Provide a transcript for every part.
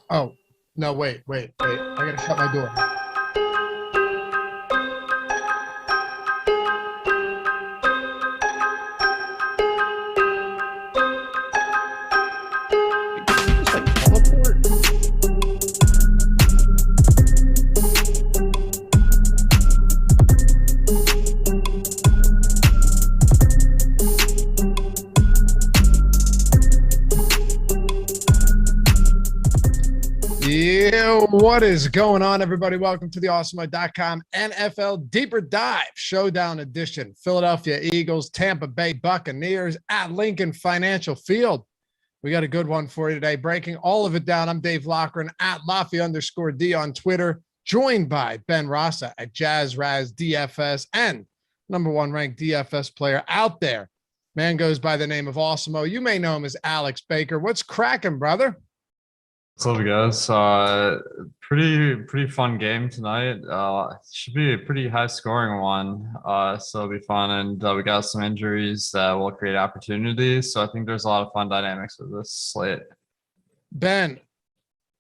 Oh, no, wait. I gotta shut my door. Can you just like teleport? Yeah, what is going on, everybody? Welcome to the Awesemo.com NFL Deeper Dive Showdown Edition. Philadelphia Eagles, Tampa Bay Buccaneers at Lincoln Financial Field. We got a good one for you today. Breaking all of it down, I'm Dave Loughran at Laffy_D on Twitter, joined by Ben Rasa at JazzRaz DFS and number one ranked DFS player out there. Man goes by the name of Awesemo. You may know him as Alex Baker. What's cracking, brother? What's up, guys? Pretty fun game tonight. Should be a pretty high scoring one. So it'll be fun, and we got some injuries that will create opportunities. So I think there's a lot of fun dynamics with this slate. Ben,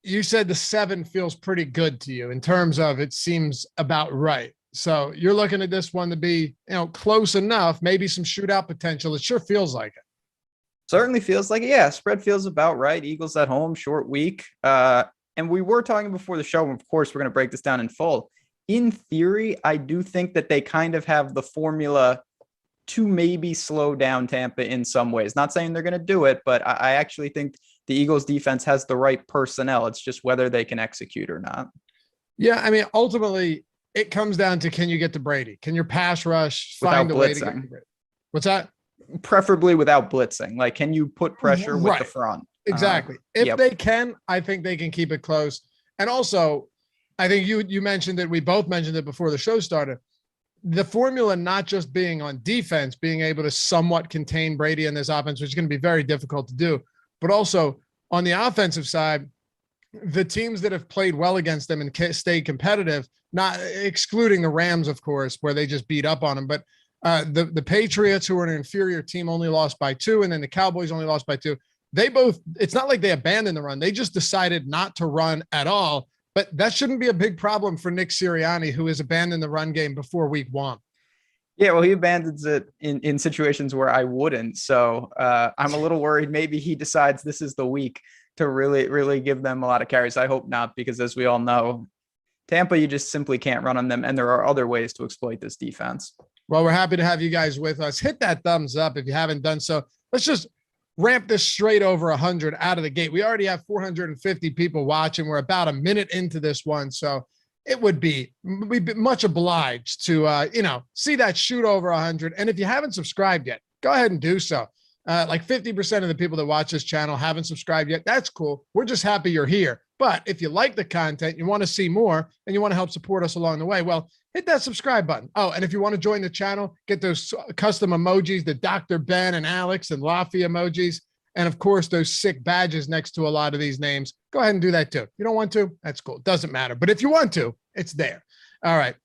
you said the 7 feels pretty good to you in terms of it seems about right. So you're looking at this one to be, close enough, maybe some shootout potential. It sure feels like it. Certainly feels like it. Yeah, spread feels about right. Eagles at home, short week. And we were talking before the show, and of course, we're going to break this down in full. In theory, I do think that they kind of have the formula to maybe slow down Tampa in some ways. Not saying they're going to do it, but I actually think the Eagles defense has the right personnel. It's just whether they can execute or not. Yeah, I mean, ultimately, it comes down to, can you get to Brady? Can your pass rush find a way to get to Brady? What's that? Preferably without blitzing. Like, can you put pressure with the front? Exactly. If they can, I think they can keep it close. And also, I think you mentioned it. We both mentioned it before the show started. The formula not just being on defense, being able to somewhat contain Brady in this offense, which is going to be very difficult to do, but also on the offensive side, the teams that have played well against them and stayed competitive, not excluding the Rams, of course, where they just beat up on them, but the Patriots, who are an inferior team, only lost by 2, and then the Cowboys only lost by 2. They both, it's not like they abandoned the run. They just decided not to run at all. But that shouldn't be a big problem for Nick Sirianni, who has abandoned the run game before week 1. Yeah, well, he abandons it in situations where I wouldn't. So I'm a little worried. Maybe he decides this is the week to really give them a lot of carries. I hope not, because as we all know, Tampa, you just simply can't run on them. And there are other ways to exploit this defense. Well, we're happy to have you guys with us. Hit that thumbs up if you haven't done so. Let's just ramp this straight over 100 out of the gate. We already have 450 people watching. We're about a minute into this one. So we'd be much obliged to, see that shoot over 100. And if you haven't subscribed yet, go ahead and do so. Like 50% of the people that watch this channel haven't subscribed yet. That's cool. We're just happy you're here. But if you like the content, you want to see more, and you want to help support us along the way, well, hit that subscribe button. Oh, and if you want to join the channel, get those custom emojis, the Dr. Ben and Alex and Laffy emojis, and of course, those sick badges next to a lot of these names. Go ahead and do that too. If you don't want to, that's cool. It doesn't matter. But if you want to, it's there. All right.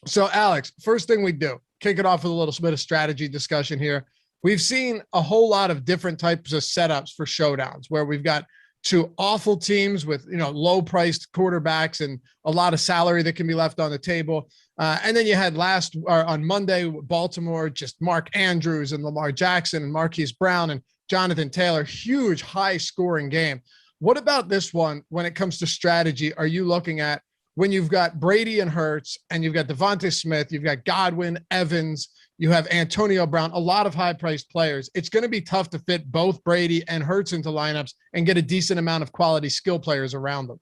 So, Alex, first thing we do, kick it off with a little bit of strategy discussion here. We've seen a whole lot of different types of setups for showdowns where we've got 2 awful teams with, low priced quarterbacks and a lot of salary that can be left on the table. And then you had on Monday, Baltimore, just Mark Andrews and Lamar Jackson and Marquise Brown and Jonathan Taylor, huge high scoring game. What about this one when it comes to strategy are you looking at when you've got Brady and Hurts and you've got Devonta Smith, you've got Godwin, Evans, you have Antonio Brown, a lot of high-priced players. It's going to be tough to fit both Brady and Hurts into lineups and get a decent amount of quality skill players around them.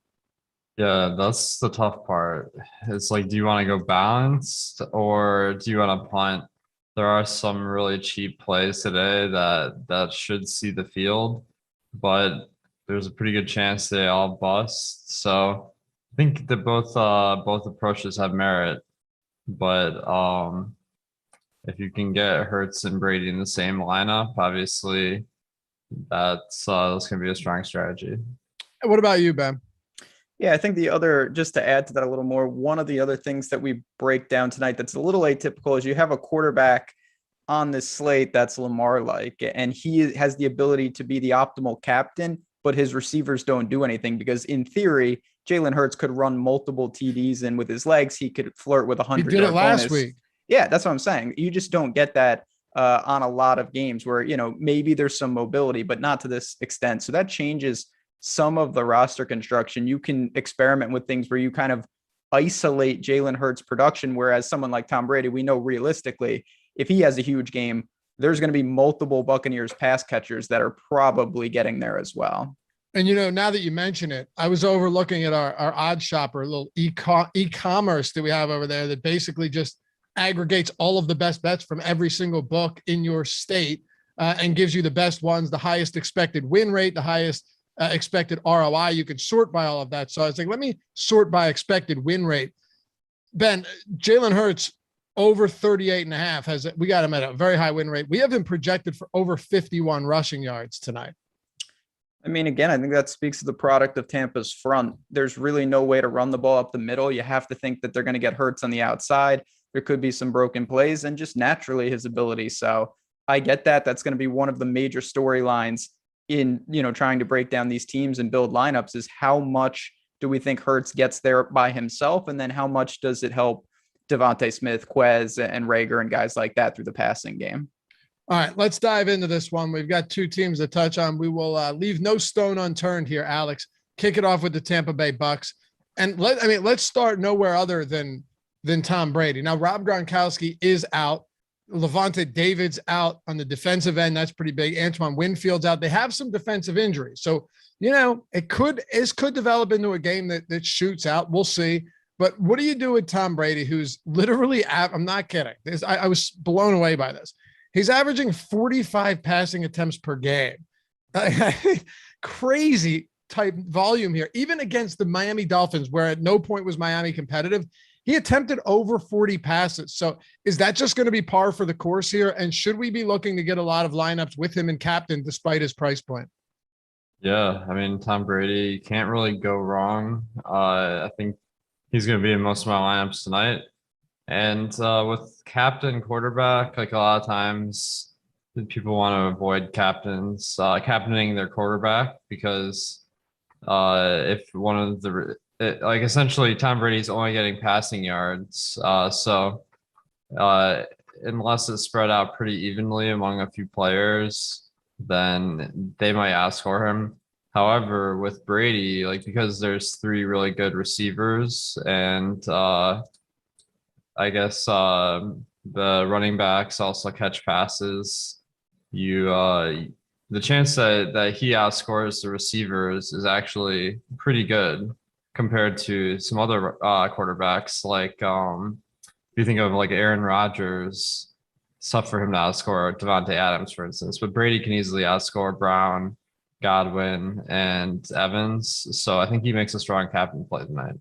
Yeah, that's the tough part. It's like, do you want to go balanced or do you want to punt? There are some really cheap plays today that should see the field, but there's a pretty good chance they all bust. So I think that both approaches have merit, but if you can get Hurts and Brady in the same lineup, obviously that's going to be a strong strategy. What about you, Ben? Yeah, I think just to add to that a little more, one of the other things that we break down tonight that's a little atypical is you have a quarterback on this slate that's Lamar-like, and he has the ability to be the optimal captain but his receivers don't do anything because in theory, Jalen Hurts could run multiple TDs in with his legs. He could flirt with 100. He did it last week. Yeah, that's what I'm saying. You just don't get that on a lot of games where, maybe there's some mobility, but not to this extent. So that changes some of the roster construction. You can experiment with things where you kind of isolate Jalen Hurts' production, whereas someone like Tom Brady, we know realistically, if he has a huge game, there's going to be multiple Buccaneers pass catchers that are probably getting there as well. And, now that you mention it, I was over looking at our odd shopper, a little e-commerce that we have over there that basically just aggregates all of the best bets from every single book in your state and gives you the best ones, the highest expected win rate, the highest expected ROI. You can sort by all of that. So I was like, let me sort by expected win rate. Ben, Jalen Hurts over 38.5 we got him at a very high win rate. We have him projected for over 51 rushing yards tonight. I mean, again, I think that speaks to the product of Tampa's front. There's really no way to run the ball up the middle. You have to think that they're going to get Hurts on the outside. There could be some broken plays and just naturally his ability. So I get that. That's going to be one of the major storylines in, trying to break down these teams and build lineups is how much do we think Hurts gets there by himself? And then how much does it help Devonta Smith, Quez, and Rager and guys like that through the passing game? All right, let's dive into this one. We've got two teams to touch on. We will leave no stone unturned here, Alex. Kick it off with the Tampa Bay Bucks. And let's start nowhere other than Tom Brady. Now, Rob Gronkowski is out. Levante David's out on the defensive end. That's pretty big. Antoine Winfield's out. They have some defensive injuries. So, it could develop into a game that shoots out. We'll see. But what do you do with Tom Brady, who's literally, I'm not kidding. I was blown away by this. He's averaging 45 passing attempts per game. Crazy type volume here. Even against the Miami Dolphins, where at no point was Miami competitive, he attempted over 40 passes. So is that just going to be par for the course here? And should we be looking to get a lot of lineups with him in captain despite his price point? Yeah, Tom Brady can't really go wrong. I think he's going to be in most of my lineups tonight. And with captain quarterback, like a lot of times people want to avoid captaining their quarterback because if one of the essentially Tom Brady's only getting passing yards. So unless it's spread out pretty evenly among a few players, then they might ask for him. However, with Brady, because there's three really good receivers and I guess the running backs also catch passes, the chance that he outscores the receivers is actually pretty good compared to some other quarterbacks. If you think of Aaron Rodgers, it's tough for him to outscore Devontae Adams, for instance, but Brady can easily outscore Brown, Godwin, and Evans. So I think he makes a strong captain play tonight.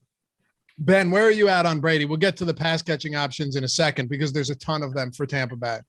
Ben, where are you at on Brady? We'll get to the pass catching options in a second because there's a ton of them for Tampa Bay.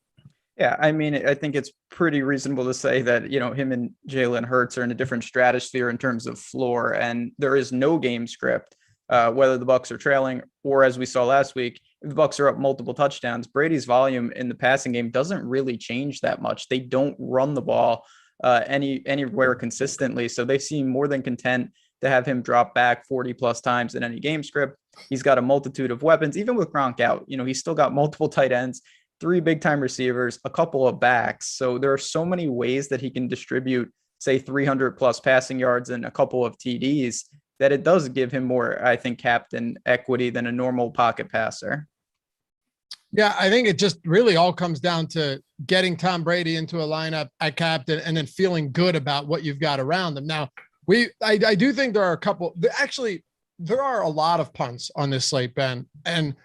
Yeah, I think it's pretty reasonable to say that, him and Jalen Hurts are in a different stratosphere in terms of floor, and there is no game script, whether the Bucs are trailing or, as we saw last week, if the Bucs are up multiple touchdowns. Brady's volume in the passing game doesn't really change that much. They don't run the ball anywhere consistently, so they seem more than content to have him drop back 40 plus times in any game script. He's got a multitude of weapons, even with Gronk out. He's still got multiple tight ends, 3 big time receivers, a couple of backs. So there are so many ways that he can distribute, say 300 plus passing yards and a couple of TDs, that it does give him more, I think, captain equity than a normal pocket passer. Yeah, I think it just really all comes down to getting Tom Brady into a lineup at captain and then feeling good about what you've got around him. Now, I do think there are a couple. There are a lot of punts on this slate, Ben, and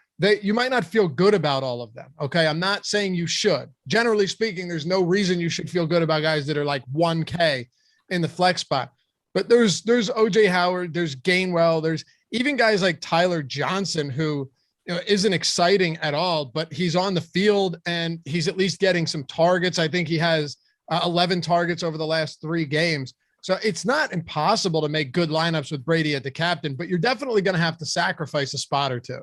you might not feel good about all of them. Okay, I'm not saying you should. Generally speaking, there's no reason you should feel good about guys that are like 1K in the flex spot. But there's OJ Howard, there's Gainwell, there's even guys like Tyler Johnson who isn't exciting at all, but he's on the field and he's at least getting some targets. I think he has 11 targets over the last 3 games. So it's not impossible to make good lineups with Brady at the captain, but you're definitely going to have to sacrifice a spot or two.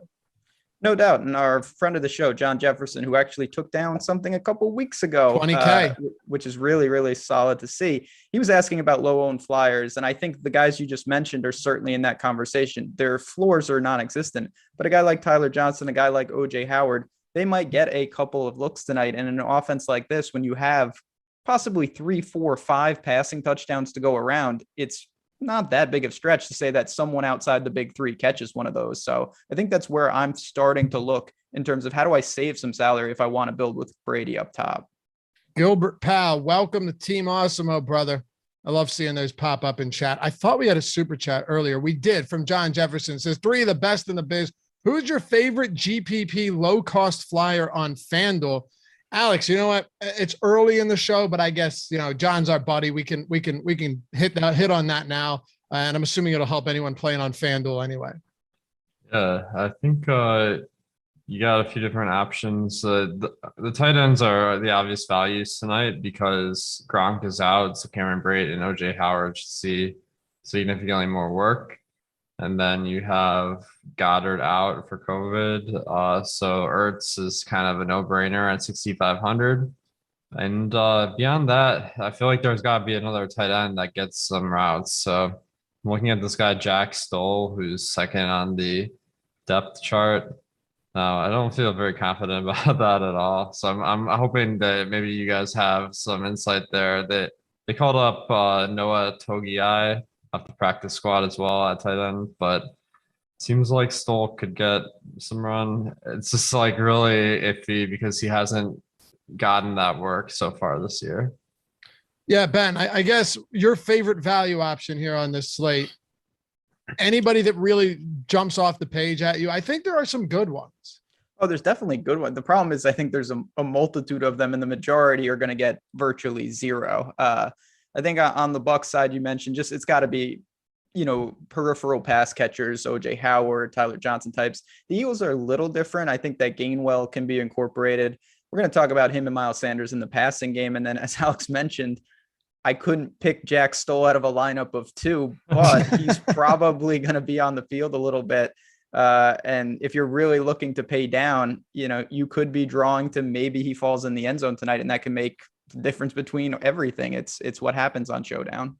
No doubt. And our friend of the show, John Jefferson, who actually took down something a couple weeks ago, 20K. Which is really, really solid to see. He was asking about low-owned flyers. And I think the guys you just mentioned are certainly in that conversation. Their floors are non-existent. But a guy like Tyler Johnson, a guy like OJ Howard, they might get a couple of looks tonight. And in an offense like this, when you have possibly 3, 4, 5 passing touchdowns to go around, it's not that big of stretch to say that someone outside the big three catches one of those. So I think that's where I'm starting to look in terms of how do I save some salary if I want to build with Brady up top. Gilbert Powell, welcome to Team Awesemo, brother. I love seeing those pop up in chat. I thought we had a super chat earlier. We did, from John Jefferson. It says 3 of the best in the biz. Who's your favorite GPP low cost flyer on FanDuel? Alex, you know what? It's early in the show, but I guess, John's our buddy. We can hit on that now. And I'm assuming it'll help anyone playing on FanDuel anyway. Yeah, I think you got a few different options. The tight ends are the obvious values tonight because Gronk is out. So Cameron Breit and OJ Howard should see significantly more work. And then you have Goddard out for COVID. So Ertz is kind of a no-brainer at 6,500. And beyond that, I feel like there's got to be another tight end that gets some routes. So I'm looking at this guy, Jack Stoll, who's second on the depth chart. Now, I don't feel very confident about that at all. So I'm hoping that maybe you guys have some insight there. They called up Noah Togiai off the practice squad as well at tight end, but seems like Stoll could get some run. It's just like really iffy because he hasn't gotten that work so far this year. Yeah, Ben, I guess your favorite value option here on this slate, anybody that really jumps off the page at you? I think there are some good ones. Oh, there's definitely good ones. The problem is I think there's a multitude of them and the majority are going to get virtually zero. I think on the Bucs side, you mentioned it's got to be, peripheral pass catchers, OJ Howard, Tyler Johnson types. The Eagles are a little different. I think that Gainwell can be incorporated. We're going to talk about him and Miles Sanders in the passing game. And then as Alex mentioned, I couldn't pick Jack Stoll out of a lineup of 2, but he's probably going to be on the field a little bit. And if you're really looking to pay down, you could be drawing to maybe he falls in the end zone tonight, and that can make the difference between everything. It's what happens on Showdown.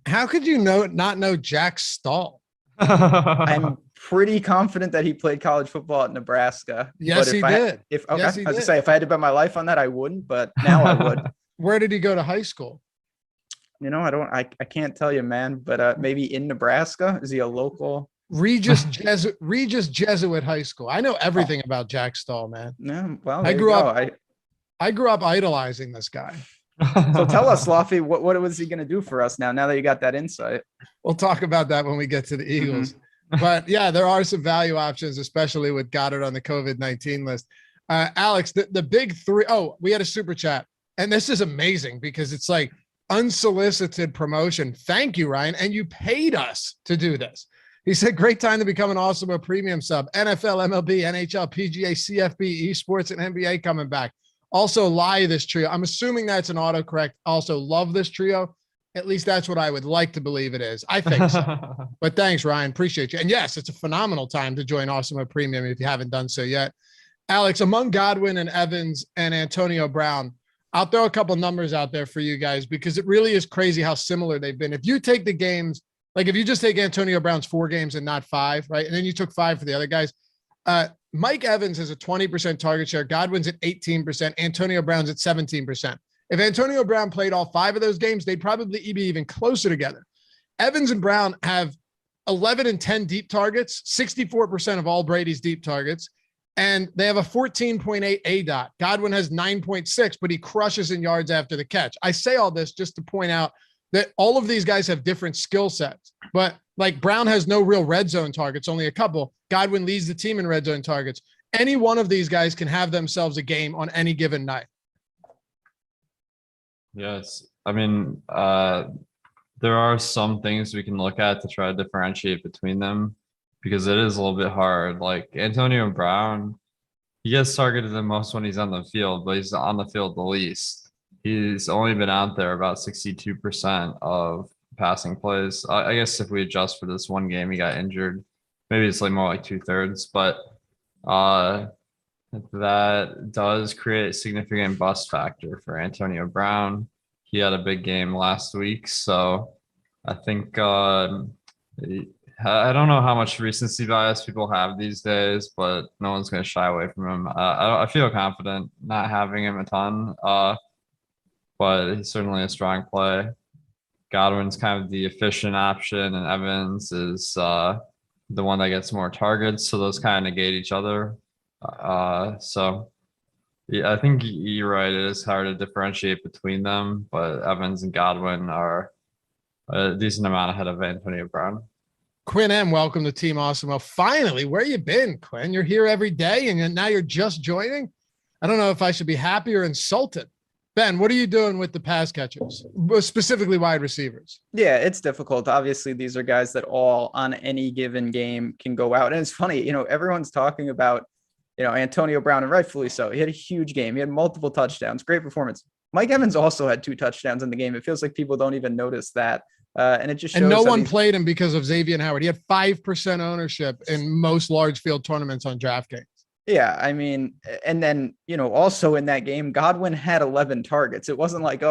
How could you not know Jack Stoll? I'm pretty confident that he played college football at Nebraska. Yes, he did. I was going to say, if I had to bet my life on that, I wouldn't, but now I would. Where did he go to high school? I can't tell you, man, but maybe in Nebraska. Is he a local? Regis Jesuit High School. I know everything about Jack Stoll, man. No, well, I grew up idolizing this guy. So tell us, Lofty, what was he going to do for us now that you got that insight? We'll talk about that when we get to the Eagles. But yeah, there are some value options, especially with Goddard on the COVID-19 list. Alex, the big 3. Oh, we had a super chat, and this is amazing because it's like unsolicited promotion. Thank you, Ryan. And you paid us to do this. He said, great time to become an Awesemo premium sub. NFL, MLB, NHL, PGA, CFB, esports, and NBA coming back. Also, lie this trio. I'm assuming that's an autocorrect. Also, love this trio. At least that's what I would like to believe it is. I think so. But thanks, Ryan. Appreciate you. And yes, it's a phenomenal time to join Awesemo Premium if you haven't done so yet. Alex, among Godwin and Evans and Antonio Brown, I'll throw a couple numbers out there for you guys because it really is crazy how similar they've been. If you take the games, like if you just take Antonio Brown's 4 games and not 5, right? And then you took 5 for the other guys. Mike Evans has a 20% target share. Godwin's at 18%. Antonio Brown's at 17%. If Antonio Brown played all 5 of those games, they'd probably be even closer together. Evans and Brown have 11 and 10 deep targets, 64% of all Brady's deep targets, and they have a 14.8 ADOT. Godwin has 9.6, but he crushes in yards after the catch. I say all this just to point out that all of these guys have different skill sets, but like Brown has no real red zone targets, only a couple. Godwin leads the team in red zone targets. Any one of these guys can have themselves a game on any given night. Yes. I mean, there are some things we can look at to try to differentiate between them because it is a little bit hard. Like Antonio Brown, he gets targeted the most when he's on the field, but he's on the field the least. He's only been out there about 62% of passing plays. I guess if we adjust for this one game, he got injured. Maybe it's like more like 2/3, but That does create a significant bust factor for Antonio Brown. He had a big game last week, so I think I don't know how much recency bias people have these days, but no one's going to shy away from him. I feel confident not having him a ton, but he's certainly a strong play. Godwin's kind of the efficient option, and Evans is the one that gets more targets, so those kind of negate each other. So yeah, I think you're right. It is hard to differentiate between them, but Evans and Godwin are a decent amount ahead of Antonio Brown. Quinn M, welcome to Team Awesemo. Finally, where you been, Quinn? You're here every day, and now you're just joining. I don't know if I should be happy or insulted. Ben, what are you doing with the pass catchers, specifically wide receivers? Yeah, it's difficult. Obviously, these are guys that all on any given game can go out. And it's funny, everyone's talking about, Antonio Brown, and rightfully so. He had a huge game. He had multiple touchdowns, great performance. Mike Evans also had 2 touchdowns in the game. It feels like people don't even notice that. And it just shows. And no one played him because of Xavier Howard. He had 5% ownership in most large field tournaments on DraftKings. Yeah, I mean, and then, also in that game, Godwin had 11 targets. It wasn't like,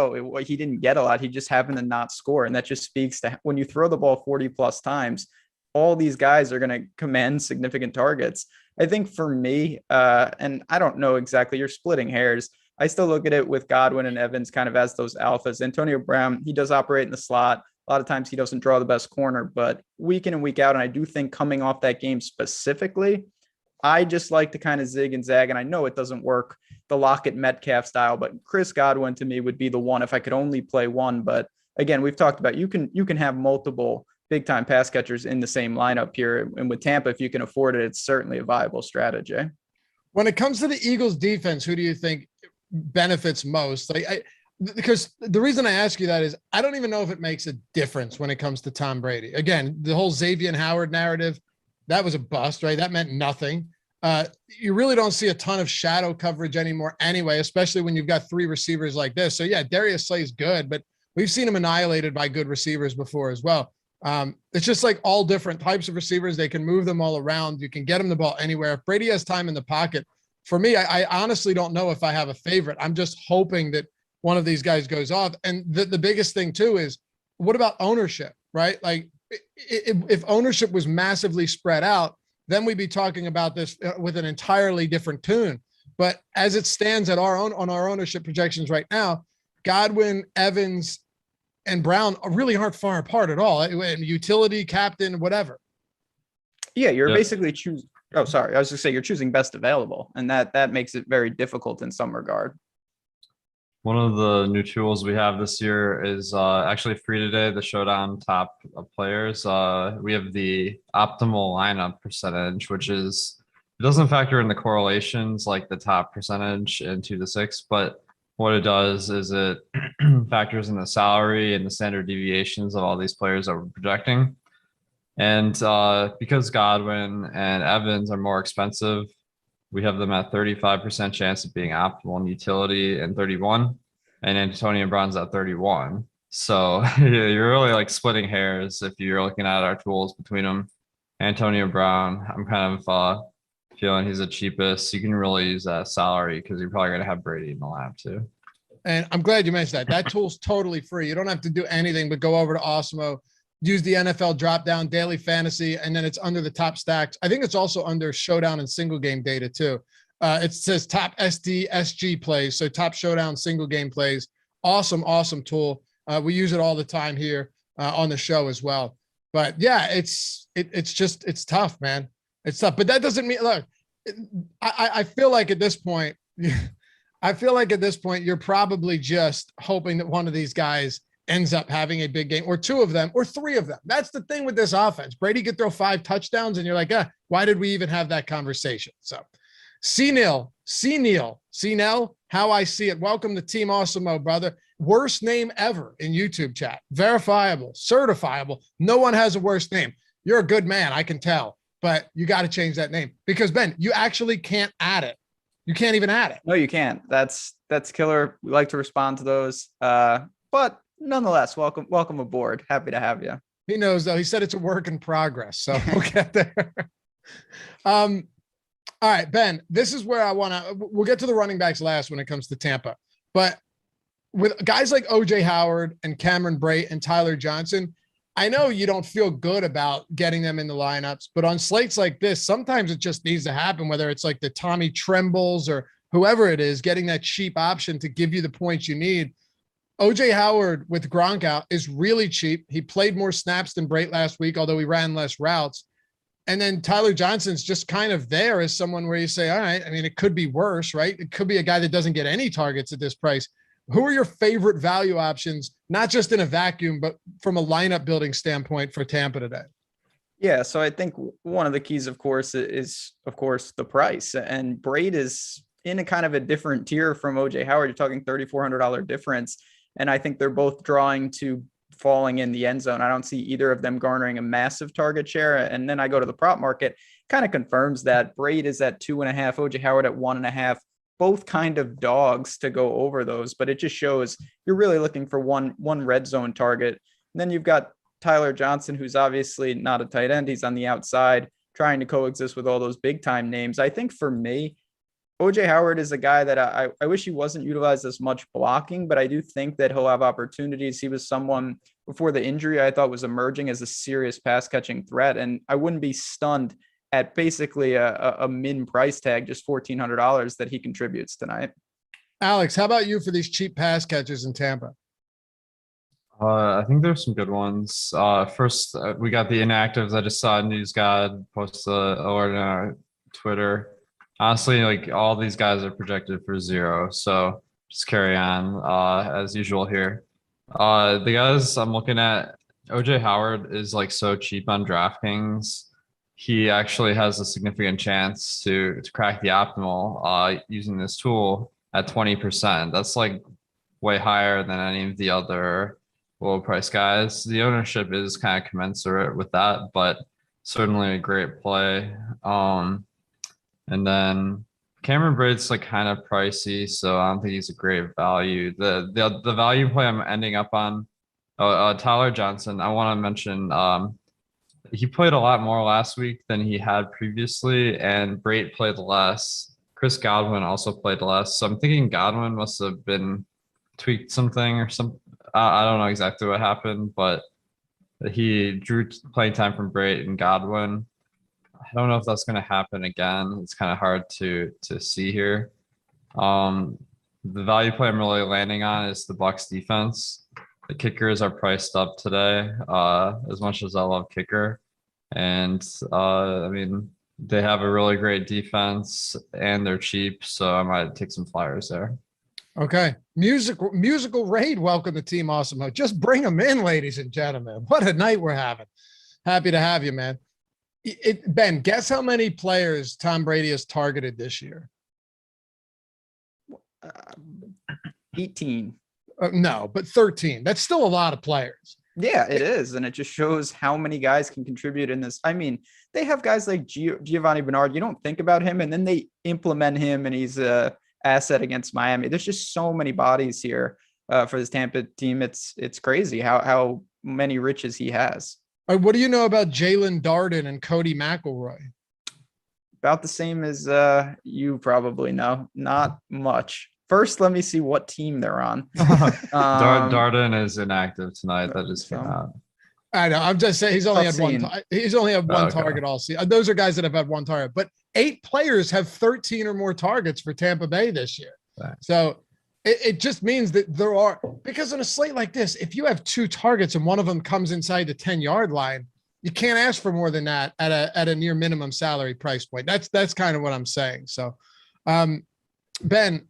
he didn't get a lot. He just happened to not score. And that just speaks to when you throw the ball 40 plus times, all these guys are going to command significant targets. I think for me, and I don't know exactly, you're splitting hairs. I still look at it with Godwin and Evans kind of as those alphas. Antonio Brown, he does operate in the slot. A lot of times he doesn't draw the best corner, but week in and week out, and I do think coming off that game specifically, I just like to kind of zig and zag, and I know it doesn't work the Lockett Metcalf style, but Chris Godwin to me would be the one if I could only play one. But again, we've talked about you can have multiple big time pass catchers in the same lineup here, and with Tampa, if you can afford it, it's certainly a viable strategy. When it comes to the Eagles defense, who do you think benefits most? Because the reason I ask you that is I don't even know if it makes a difference when it comes to Tom Brady. Again, the whole Xavier Howard narrative, that was a bust, right? That meant nothing. You really don't see a ton of shadow coverage anymore anyway, especially when you've got 3 receivers like this. So yeah, Darius Slay's good, but we've seen him annihilated by good receivers before as well. It's just like all different types of receivers. They can move them all around. You can get him the ball anywhere. If Brady has time in the pocket, for me, I honestly don't know if I have a favorite. I'm just hoping that one of these guys goes off. And the biggest thing too is what about ownership, right? Like if ownership was massively spread out, then we'd be talking about this with an entirely different tune. But as it stands on our ownership projections right now, Godwin, Evans, and Brown really aren't far apart at all. Utility, captain, whatever. Yeah, you're basically choosing. Oh, sorry. I was just saying you're choosing best available, and that makes it very difficult in some regard. One of the new tools we have this year is actually free today, the Showdown top players. We have the optimal lineup percentage, which is, it doesn't factor in the correlations like the top percentage in 2 to 6, but what it does is it factors in the salary and the standard deviations of all these players that we're projecting. And because Godwin and Evans are more expensive, we have them at 35% chance of being optimal in utility and 31, and Antonio Brown's at 31. So you're really like splitting hairs if you're looking at our tools between them. Antonio Brown, I'm kind of feeling he's the cheapest. You can really use that salary because you're probably going to have Brady in the lab too. And I'm glad you mentioned that. That tool's totally free. You don't have to do anything but go over to Awesemo, use the NFL drop down, daily fantasy, and then it's under the top stacks. I think it's also under Showdown and single game data too. It says top SG plays, so top Showdown single game plays. Awesome tool. We use it all the time here on the show as well. But yeah, it's tough, man. It's tough. But that doesn't mean, look, I feel like at this point, you're probably just hoping that one of these guys ends up having a big game, or 2 of them, or 3 of them. That's the thing with this offense. Brady could throw 5 touchdowns and you're like, why did we even have that conversation? So C-Nil, how I see it. Welcome to Team Awesemo, brother. Worst name ever in YouTube chat. Verifiable, certifiable. No one has a worse name. You're a good man, I can tell, but you got to change that name because Ben, you actually can't add it. You can't even add it. No, you can't. That's killer. We like to respond to those. But nonetheless, welcome aboard. Happy to have you. He knows though. He said it's a work in progress, so we'll get there. All right, Ben, this is where I want to, we'll get to the running backs last when it comes to Tampa, but with guys like OJ Howard and Cameron Breit and Tyler Johnson, I know you don't feel good about getting them in the lineups, but on slates like this, sometimes it just needs to happen, whether it's like the Tommy Trembles or whoever it is, getting that cheap option to give you the points you need. OJ Howard with Gronk out is really cheap. He played more snaps than Breit last week, although he ran less routes. And then Tyler Johnson's just kind of there as someone where you say, all right, I mean, it could be worse, right? It could be a guy that doesn't get any targets at this price. Who are your favorite value options, not just in a vacuum, but from a lineup building standpoint for Tampa today? Yeah, so I think one of the keys, of course, is, of course, the price. And Breit is in a kind of a different tier from OJ Howard. You're talking $3,400 difference. And I think they're both drawing to falling in the end zone. I don't see either of them garnering a massive target share. And then I go to the prop market, kind of confirms that Breit is at 2.5, OJ Howard at 1.5, both kind of dogs to go over those, but it just shows you're really looking for one red zone target. And then you've got Tyler Johnson, who's obviously not a tight end. He's on the outside trying to coexist with all those big time names. I think for me, OJ Howard is a guy that I wish he wasn't utilized as much blocking, but I do think that he'll have opportunities. He was someone before the injury I thought was emerging as a serious pass catching threat. And I wouldn't be stunned at basically a min price tag, just $1,400 that he contributes tonight. Alex, how about you for these cheap pass catchers in Tampa? I think there's some good ones. First, we got the inactives. I just saw a news guy post a alert on our Twitter. Honestly, like all these guys are projected for 0, so just carry on as usual here. The guys I'm looking at, OJ Howard is like so cheap on DraftKings. He actually has a significant chance to crack the optimal using this tool at 20%. That's like way higher than any of the other low price guys. The ownership is kind of commensurate with that, but certainly a great play. And then Cameron Breit's like kind of pricey, so I don't think he's a great value. The value play I'm ending up on, Tyler Johnson. I want to mention he played a lot more last week than he had previously, and Breit played less. Chris Godwin also played less, so I'm thinking Godwin must have been tweaked something or some. I don't know exactly what happened, but he drew playing time from Breit and Godwin. I don't know if that's going to happen again. It's kind of hard to see here. The value play I'm really landing on is the Bucs defense. The kickers are priced up today, as much as I love kicker. And I mean, they have a really great defense and they're cheap. So I might take some flyers there. Okay. Musical raid. Welcome to Team Awesemo. Just bring them in, ladies and gentlemen. What a night we're having. Happy to have you, man. Ben, guess how many players Tom Brady has targeted this year? 18. No, but 13. That's still a lot of players. Yeah, it is. And it just shows how many guys can contribute in this. I mean, they have guys like Giovanni Bernard. You don't think about him, and then they implement him, and he's a asset against Miami. There's just so many bodies here for this Tampa team. It's crazy how many riches he has. What do you know about Jalen Darden and Cody McElroy? About the same as you probably know. Not much. First, let me see what team they're on. Darden is inactive tonight. That just came out. I know. I'm just saying he's only had one. He's only had one target all season. Those are guys that have had one target, but 8 players have 13 or more targets for Tampa Bay this year. Right. So it just means that there are, because in a slate like this, if you have 2 targets and one of them comes inside the 10-yard line, you can't ask for more than that at a near minimum salary price point. That's kind of what I'm saying. So, Ben,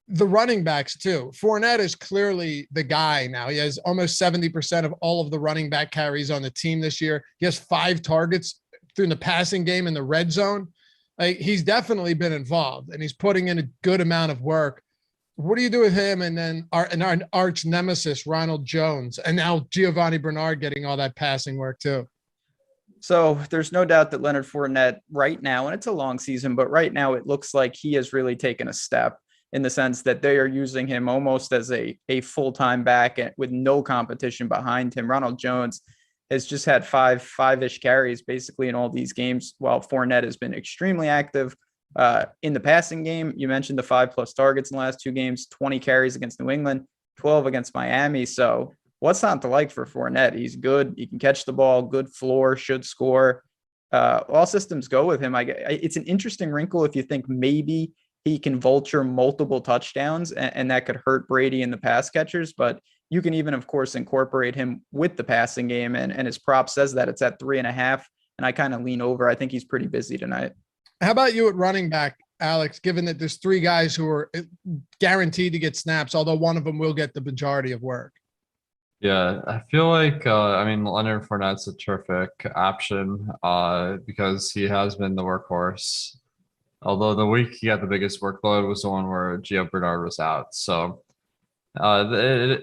the running backs too. Fournette is clearly the guy now. He has almost 70% of all of the running back carries on the team this year. He has 5 targets through the passing game in the red zone. Like, he's definitely been involved and he's putting in a good amount of work. What do you do with him? And then our arch nemesis, Ronald Jones, and now Giovanni Bernard getting all that passing work too. So there's no doubt that Leonard Fournette right now, and it's a long season, but right now it looks like he has really taken a step in the sense that they are using him almost as a full-time back with no competition behind him. Ronald Jones has just had five-ish carries basically in all these games, while Fournette has been extremely active. In the passing game, you mentioned the 5+ targets in the last 2 games, 20 carries against New England, 12 against Miami. So what's not to like for Fournette? He's good. He can catch the ball, good floor, should score. All systems go with him. It's an interesting wrinkle if you think maybe he can vulture multiple touchdowns and that could hurt Brady and the pass catchers. But you can even, of course, incorporate him with the passing game. And his prop says that it's at 3.5. And I kind of lean over. I think he's pretty busy tonight. How about you at running back, Alex, given that there's 3 guys who are guaranteed to get snaps, although one of them will get the majority of work? Yeah, I feel like Leonard Fournette's a terrific option because he has been the workhorse. Although the week he got the biggest workload was the one where Gio Bernard was out. So I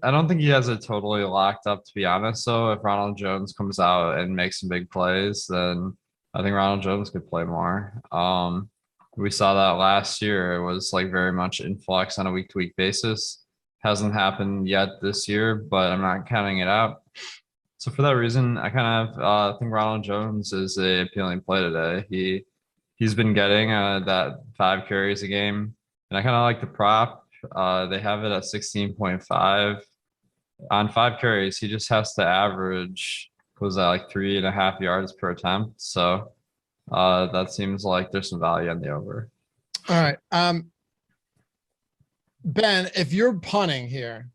don't think he has it totally locked up, to be honest. So if Ronald Jones comes out and makes some big plays, then I think Ronald Jones could play more. We saw that last year. It was like very much in flux on a week-to-week basis. Hasn't happened yet this year, but I'm not counting it out. So for that reason, I kind of think Ronald Jones is a appealing play today. He's been getting that 5 carries a game, and I kind of like the prop. They have it at 16.5 on 5 carries. He just has to average, was that like 3.5 yards per attempt. So that seems like there's some value on the over. All right. Ben, if you're punting here,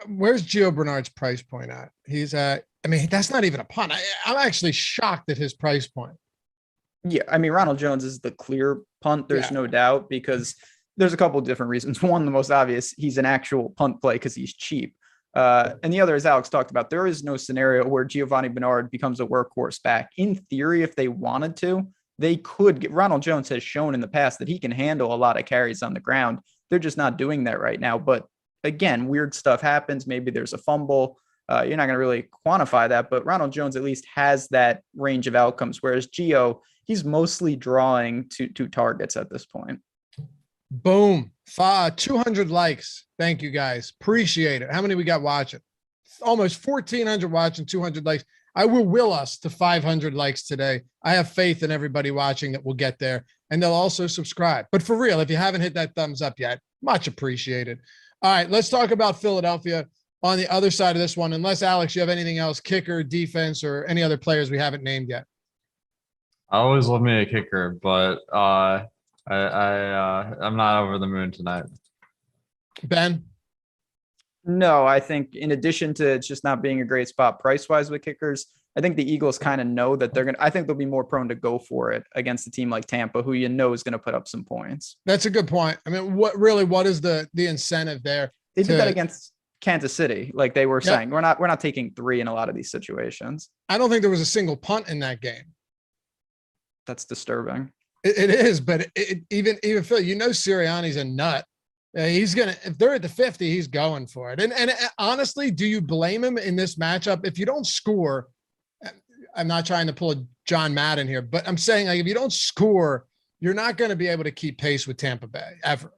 where's Gio Bernard's price point at? He's at, that's not even a punt. I'm actually shocked at his price point. Yeah. Ronald Jones is the clear punt. There's no doubt, because there's a couple of different reasons. One, the most obvious, he's an actual punt play because he's cheap. And the other, as Alex talked about, there is no scenario where Giovanni Bernard becomes a workhorse back. In theory, if they wanted to, they could get. Ronald Jones has shown in the past that he can handle a lot of carries on the ground. They're just not doing that right now. But again, weird stuff happens. Maybe there's a fumble. You're not going to really quantify that, but Ronald Jones at least has that range of outcomes. Whereas Gio, he's mostly drawing to targets at this point. Boom. 200 likes. Thank you guys. Appreciate it. How many we got watching? Almost 1,400 watching, 200 likes. I will us to 500 likes today. I have faith in everybody watching that we'll get there, and they'll also subscribe. But for real, if you haven't hit that thumbs up yet, much appreciated. All right, let's talk about Philadelphia on the other side of this one. Unless, Alex, you have anything else, kicker, defense, or any other players we haven't named yet. I always love me a kicker, but I'm not over the moon tonight. Ben? No, I think in addition to it's just not being a great spot price-wise with kickers, I think the Eagles kind of know that I think they'll be more prone to go for it against a team like Tampa, who is going to put up some points. That's a good point. What is the incentive there? They did that against Kansas City. Like they were saying, we're not taking 3 in a lot of these situations. I don't think there was a single punt in that game. That's disturbing. It is, but even Phil, Sirianni's a nut. He's going to, if they're at the 50, he's going for it. And honestly, do you blame him in this matchup? If you don't score, I'm not trying to pull a John Madden here, but I'm saying, like, if you don't score, you're not going to be able to keep pace with Tampa Bay ever.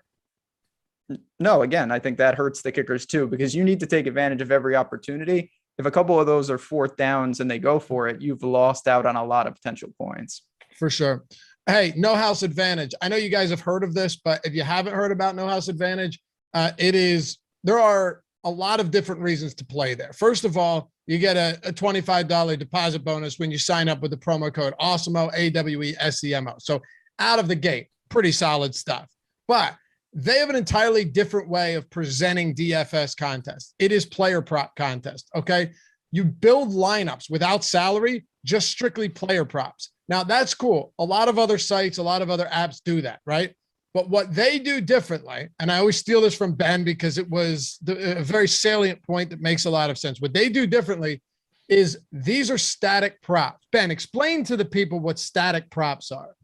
No, again, I think that hurts the kickers too, because you need to take advantage of every opportunity. If a couple of those are 4th downs and they go for it, you've lost out on a lot of potential points. For sure. Hey, no house advantage. I know you guys have heard of this, but if you haven't heard about no house advantage, there are a lot of different reasons to play there. First of all, you get a $25 deposit bonus when you sign up with the promo code Awesemo, AWESEMO. So out of the gate, pretty solid stuff. But they have an entirely different way of presenting DFS contests. It is player prop contest. Okay. You build lineups without salary, just strictly player props. Now that's cool. A lot of other sites, a lot of other apps do that, right? But what they do differently, and I always steal this from Ben because it was a very salient point that makes a lot of sense. What they do differently is these are static props. Ben, explain to the people what static props are.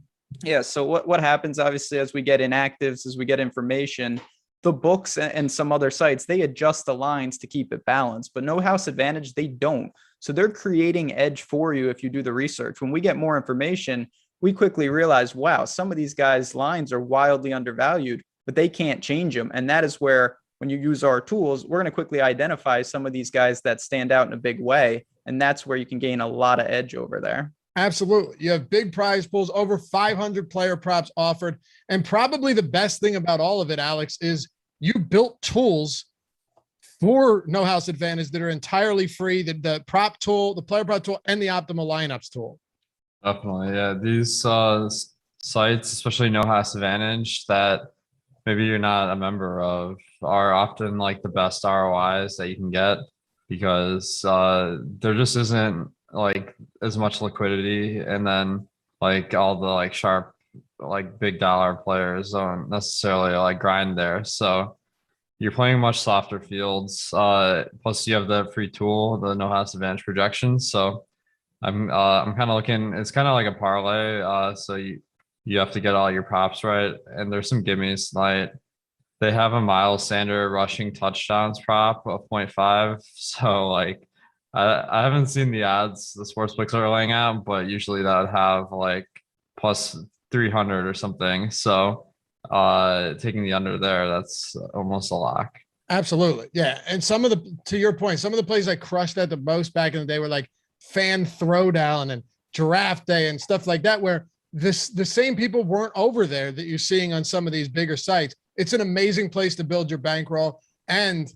Yeah. So what happens, obviously, as we get inactives, as we get information, the books and some other sites, they adjust the lines to keep it balanced, but no house advantage, they don't. So they're creating edge for you if you do the research. When we get more information, we quickly realize, wow, some of these guys' lines are wildly undervalued, but they can't change them. And that is where, when you use our tools, we're going to quickly identify some of these guys that stand out in a big way. And that's where you can gain a lot of edge over there. Absolutely. You have big prize pools, over 500 player props offered. And probably the best thing about all of it, Alex, is you built tools for No House Advantage that are entirely free. The prop tool, the player prop tool, and the optimal lineups tool. Definitely. Yeah. These sites, especially No House Advantage, that maybe you're not a member of, are often like the best ROIs that you can get because there just isn't like as much liquidity, and then like all the like sharp like big dollar players don't necessarily like grind there, so you're playing much softer fields. Plus you have the free tool, the No House Advantage projections. So I'm kind of looking, it's kind of like a parlay, so you have to get all your props right, and there's some gimmies tonight. They have a Miles Sanders rushing touchdowns prop of 0.5, so like I haven't seen the odds the sports books are laying out, but usually that would have like plus 300 or something. So taking the under there, that's almost a lock. Absolutely. Yeah. And to your point, some of the plays I crushed at the most back in the day were like Fan Throwdown and Giraffe Day and stuff like that, where the same people weren't over there that you're seeing on some of these bigger sites. It's an amazing place to build your bankroll, and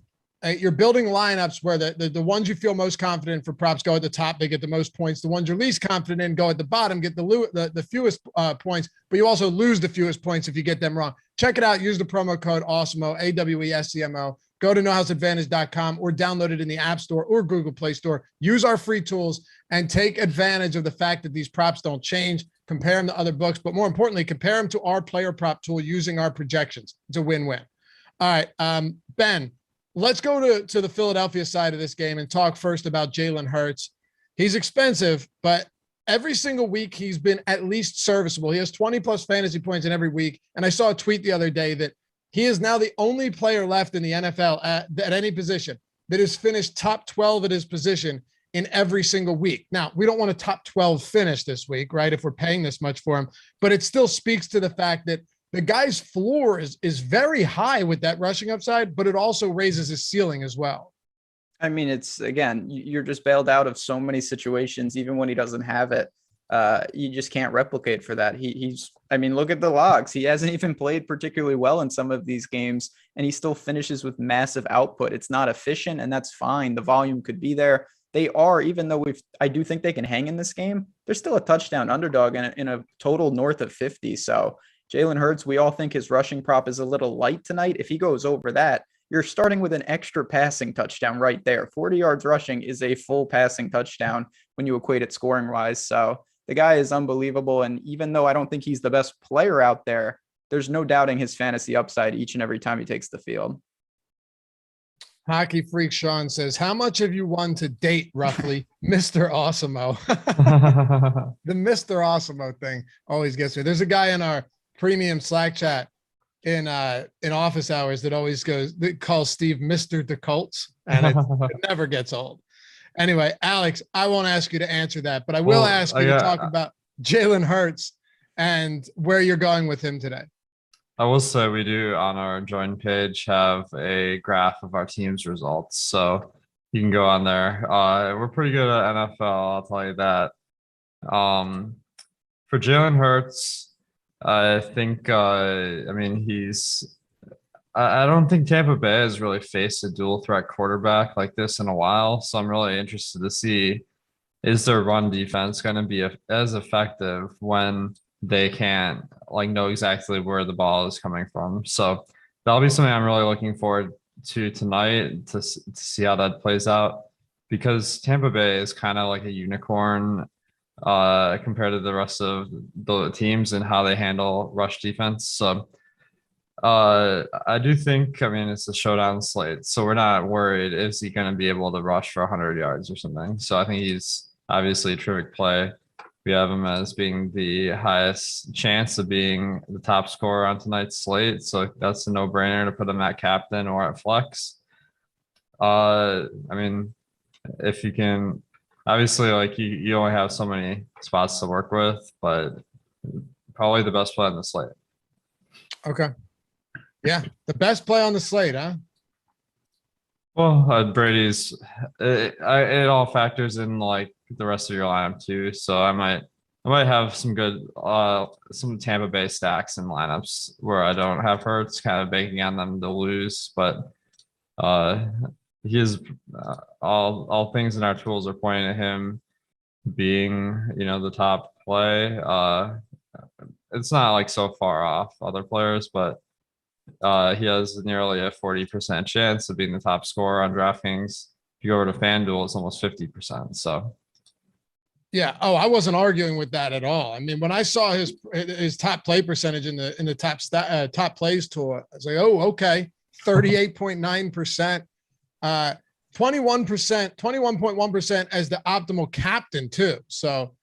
you're building lineups where the ones you feel most confident for props go at the top. They get the most points. The ones you're least confident in go at the bottom, get the fewest points, but you also lose the fewest points if you get them wrong. Check it out. Use the promo code Awesemo, AWESCMO. Go to nohouseadvantage.com or download it in the App Store or Google Play Store. Use our free tools and take advantage of the fact that these props don't change. Compare them to other books, but more importantly, compare them to our player prop tool using our projections. It's a win-win. All right, Ben, let's go to the Philadelphia side of this game and talk first about Jalen Hurts. He's expensive, but every single week he's been at least serviceable. He has 20 plus fantasy points in every week. And I saw a tweet the other day that he is now the only player left in the NFL at any position that has finished top 12 at his position in every single week. Now, we don't want a top 12 finish this week, right, if we're paying this much for him, but it still speaks to the fact that the guy's floor is very high with that rushing upside, but it also raises his ceiling as well. I mean, it's, again, you're just bailed out of so many situations, even when he doesn't have it. You just can't replicate for that. I mean, look at the logs. He hasn't even played particularly well in some of these games, and he still finishes with massive output. It's not efficient, and that's fine. The volume could be there. They are, even though I do think they can hang in this game, they're still a touchdown underdog in a total north of 50. So Jalen Hurts, we all think his rushing prop is a little light tonight. If he goes over that, you're starting with an extra passing touchdown right there. 40 yards rushing is a full passing touchdown when you equate it scoring wise. So the guy is unbelievable. And even though I don't think he's the best player out there, there's no doubting his fantasy upside each and every time he takes the field. Hockey Freak Sean says, how much have you won to date, roughly, Mr. Awesemo? The Mr. Awesemo thing always gets me. There's a guy in our premium Slack chat in office hours that calls Steve Mr. DeColts, and it never gets old. Anyway, Alex, I won't ask you to answer that, but I will ask you to talk about Jalen Hurts and where you're going with him today. I will say we do on our join page have a graph of our team's results, so you can go on there. We're pretty good at NFL, I'll tell you that. For Jalen Hurts, I think I don't think Tampa Bay has really faced a dual threat quarterback like this in a while, so I'm really interested to see, is their run defense going to be as effective when they can't like know exactly where the ball is coming from. So that'll be something I'm really looking forward to tonight to see how that plays out, because Tampa Bay is kind of like a unicorn compared to the rest of the teams and how they handle rush defense. So I do think, it's a showdown slate, so we're not worried, is he going to be able to rush for 100 yards or something? So I think he's obviously a terrific play. We have him as being the highest chance of being the top scorer on tonight's slate. So that's a no-brainer to put him at captain or at flex. If you can, obviously, like you only have so many spots to work with, but probably the best play on the slate. Okay. Yeah. The best play on the slate, huh? Well, Brady's, it all factors in like the rest of your lineup too. So I might I might have some good some Tampa Bay stacks and lineups where I don't have Hurts, kind of banking on them to lose, but uh he is all things in our tools are pointing at him being, the top play. It's not like so far off other players, but he has nearly a 40% chance of being the top scorer on DraftKings. If you go over to FanDuel, it's almost 50%. So Yeah. Oh, I wasn't arguing with that at all. I mean, when I saw his top play percentage in the top plays tour, I was like, oh, okay, 38.9%, 21%, 21.1% as the optimal captain too. So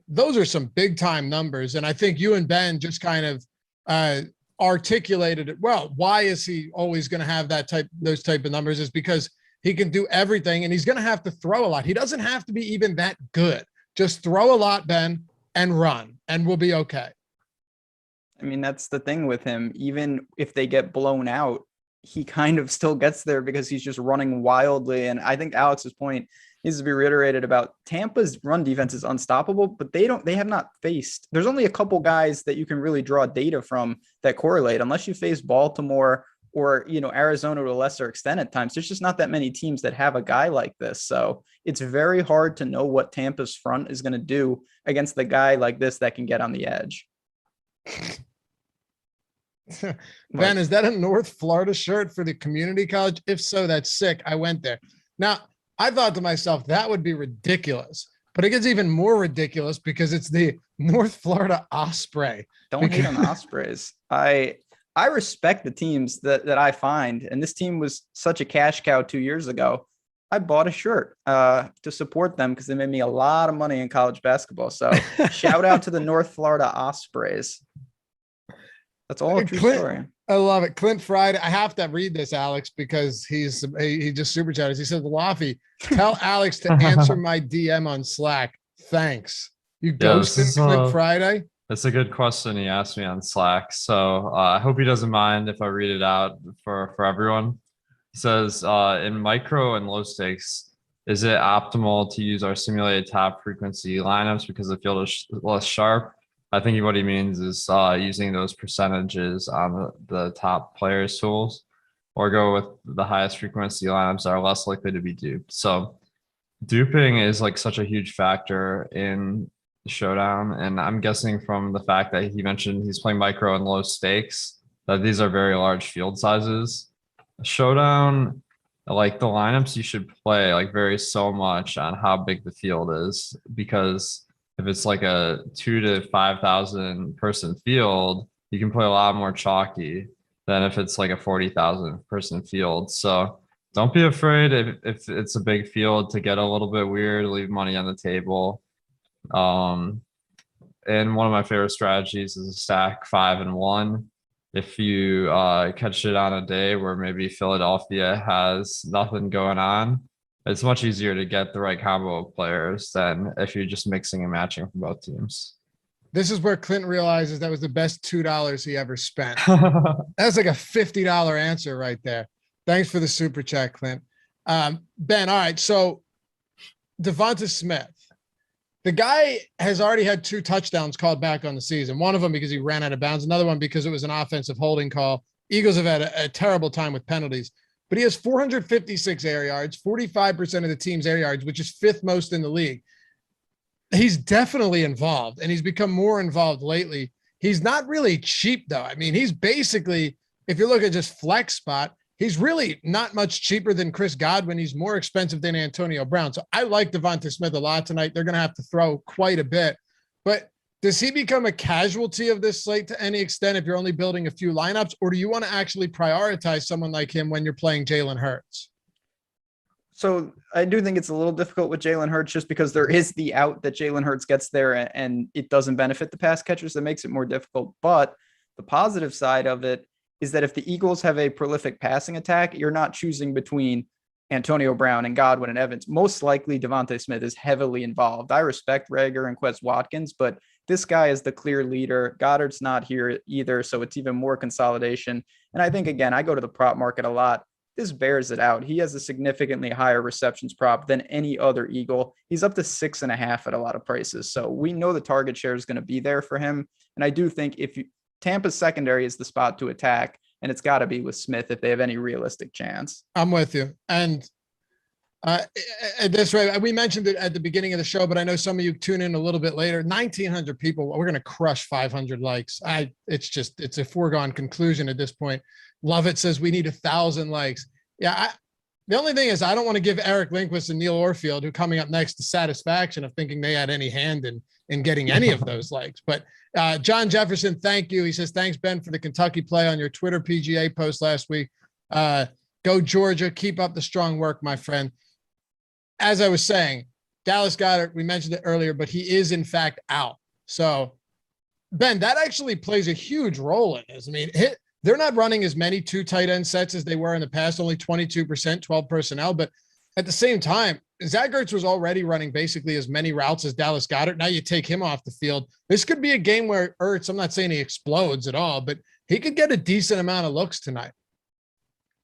those are some big time numbers, and I think you and Ben just kind of articulated it well. Why is he always going to have those type of numbers? Is because he can do everything, and he's going to have to throw a lot. He doesn't have to be even that good. Just throw a lot, Ben, and run, and we'll be okay. I mean, that's the thing with him. Even if they get blown out, he kind of still gets there because he's just running wildly. And I think Alex's point needs to be reiterated about Tampa's run defense is unstoppable, but they have not faced, there's only a couple guys that you can really draw data from that correlate, unless you face Baltimore or, Arizona to a lesser extent at times. There's just not that many teams that have a guy like this. So it's very hard to know what Tampa's front is going to do against the guy like this that can get on the edge. Ben, is that a North Florida shirt for the community college? If so, that's sick. I went there. Now, I thought to myself, that would be ridiculous, but it gets even more ridiculous because it's the North Florida Osprey. Don't hate on the Ospreys. I respect the teams that I find, and this team was such a cash cow 2 years ago. I bought a shirt to support them because they made me a lot of money in college basketball. So shout out to the North Florida Ospreys. That's all a true story. I love it. Clint Friday. I have to read this, Alex, because he just super chatted. He said, Laffy, tell Alex to answer my DM on Slack. Thanks. You ghosted Clint Friday? That's a good question he asked me on Slack. So I hope he doesn't mind if I read it out for everyone. He says, in micro and low stakes, is it optimal to use our simulated top frequency lineups because the field is less sharp? I think what he means is using those percentages on the top players' tools, or go with the highest frequency lineups that are less likely to be duped. So duping is like such a huge factor in Showdown, and I'm guessing from the fact that he mentioned he's playing micro and low stakes that these are very large field sizes. Showdown, like the lineups you should play, like vary so much on how big the field is, because if it's like a 2,000 to 5,000 person field, you can play a lot more chalky than if it's like a 40,000 person field. So don't be afraid if it's a big field to get a little bit weird, leave money on the table. And one of my favorite strategies is a stack 5 and 1. If you catch it on a day where maybe Philadelphia has nothing going on, it's much easier to get the right combo of players than if you're just mixing and matching from both teams. This is where Clinton realizes that was the best $2 he ever spent. That's like a $50 answer right there. Thanks for the super chat, Clint. Ben, all right. So Devonta Smith, the guy has already had 2 touchdowns called back on the season. One of them because he ran out of bounds. Another one because it was an offensive holding call. Eagles have had a terrible time with penalties. But he has 456 air yards, 45% of the team's air yards, which is 5th most in the league. He's definitely involved, and he's become more involved lately. He's not really cheap, though. I mean, he's basically, if you look at just flex spot, he's really not much cheaper than Chris Godwin. He's more expensive than Antonio Brown. So I like Devonta Smith a lot tonight. They're going to have to throw quite a bit. But does he become a casualty of this slate to any extent if you're only building a few lineups, or do you want to actually prioritize someone like him when you're playing Jalen Hurts? So I do think it's a little difficult with Jalen Hurts just because there is the out that Jalen Hurts gets there and it doesn't benefit the pass catchers. That makes it more difficult. But the positive side of it is that if the Eagles have a prolific passing attack, you're not choosing between Antonio Brown and Godwin and Evans. Most likely Devonta Smith is heavily involved. I respect Rager and Quez Watkins, but this guy is the clear leader. Goddard's not here either, so it's even more consolidation. And I think, again, I go to the prop market a lot. this bears it out. He has a significantly higher receptions prop than any other Eagle. He's up to 6.5 at a lot of prices. So we know the target share is going to be there for him. And I do think Tampa's secondary is the spot to attack, and it's got to be with Smith if they have any realistic chance. I'm with you. And at this rate, we mentioned it at the beginning of the show, but I know some of you tune in a little bit later. 1,900 people. We're going to crush 500 likes. It's a foregone conclusion at this point. Lovett says we need 1,000 likes. Yeah. The only thing is I don't want to give Eric Lindquist and Neil Orfield, who coming up next, the satisfaction of thinking they had any hand in getting any of those likes. But John Jefferson, thank you. He says, thanks, Ben, for the Kentucky play on your Twitter PGA post last week. Go Georgia. Keep up the strong work, my friend. As I was saying, Dallas Goedert, we mentioned it earlier, but he is in fact out. So, Ben, that actually plays a huge role in this. I mean, they're not running as many 2 tight end sets as they were in the past, only 22%, 12 personnel. But at the same time, Zach Ertz was already running basically as many routes as Dallas Goedert. Now you take him off the field. This could be a game where Ertz, I'm not saying he explodes at all, but he could get a decent amount of looks tonight.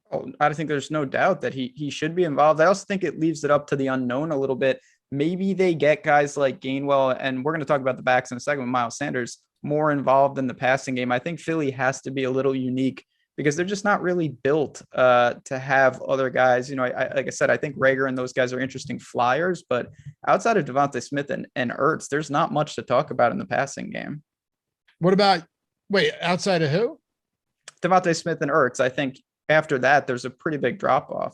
Oh, I think there's no doubt that he should be involved. I also think it leaves it up to the unknown a little bit. Maybe they get guys like Gainwell, and we're going to talk about the backs in a second with Miles Sanders, more involved in the passing game. I think Philly has to be a little unique because they're just not really built to have other guys. You know, like I said, I think Rager and those guys are interesting flyers, but outside of Devonta Smith and Ertz, there's not much to talk about in the passing game. What about, outside of who? Devonta Smith and Ertz, I think. After that, there's a pretty big drop off.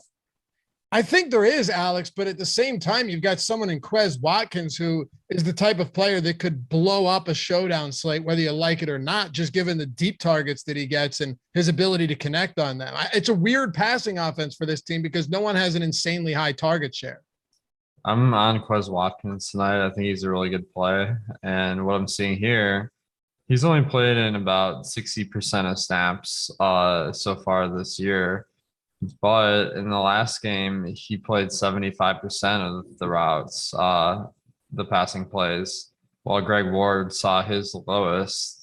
I think there is, Alex, but at the same time, you've got someone in Quez Watkins who is the type of player that could blow up a showdown slate, whether you like it or not, just given the deep targets that he gets and his ability to connect on them. It's a weird passing offense for this team because no one has an insanely high target share. I'm on Quez Watkins tonight. I think he's a really good play. And what I'm seeing here, he's only played in about 60% of snaps so far this year. But in the last game, he played 75% of the routes, the passing plays, while Greg Ward saw his lowest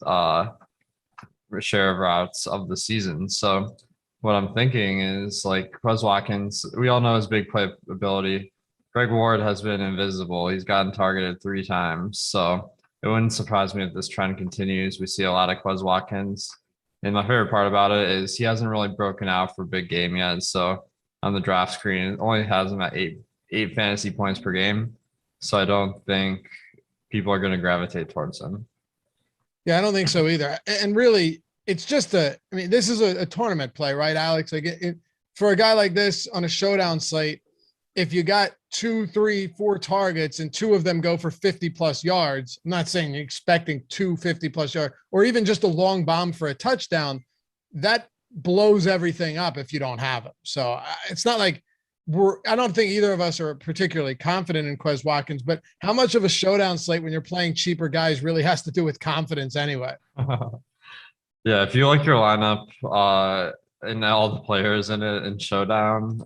share of routes of the season. So what I'm thinking is, like, Quez Watkins, we all know his big play ability. Greg Ward has been invisible. He's gotten targeted 3 times. So it wouldn't surprise me if this trend continues. We see a lot of Quez Watkins. And my favorite part about it is he hasn't really broken out for a big game yet. So on the draft screen, it only has him at eight fantasy points per game. So I don't think people are going to gravitate towards him. Yeah, I don't think so either. And really, it's just this is a tournament play, right, Alex? Like for a guy like this on a showdown slate, if you got 2, 3, 4 targets and 2 of them go for 50+ yards, I'm not saying you're expecting 2 50+ yards or even just a long bomb for a touchdown, that blows everything up if you don't have them. So it's not like I don't think either of us are particularly confident in Quez Watkins, but how much of a showdown slate when you're playing cheaper guys really has to do with confidence anyway. Yeah, if you like your lineup and all the players in it in showdown,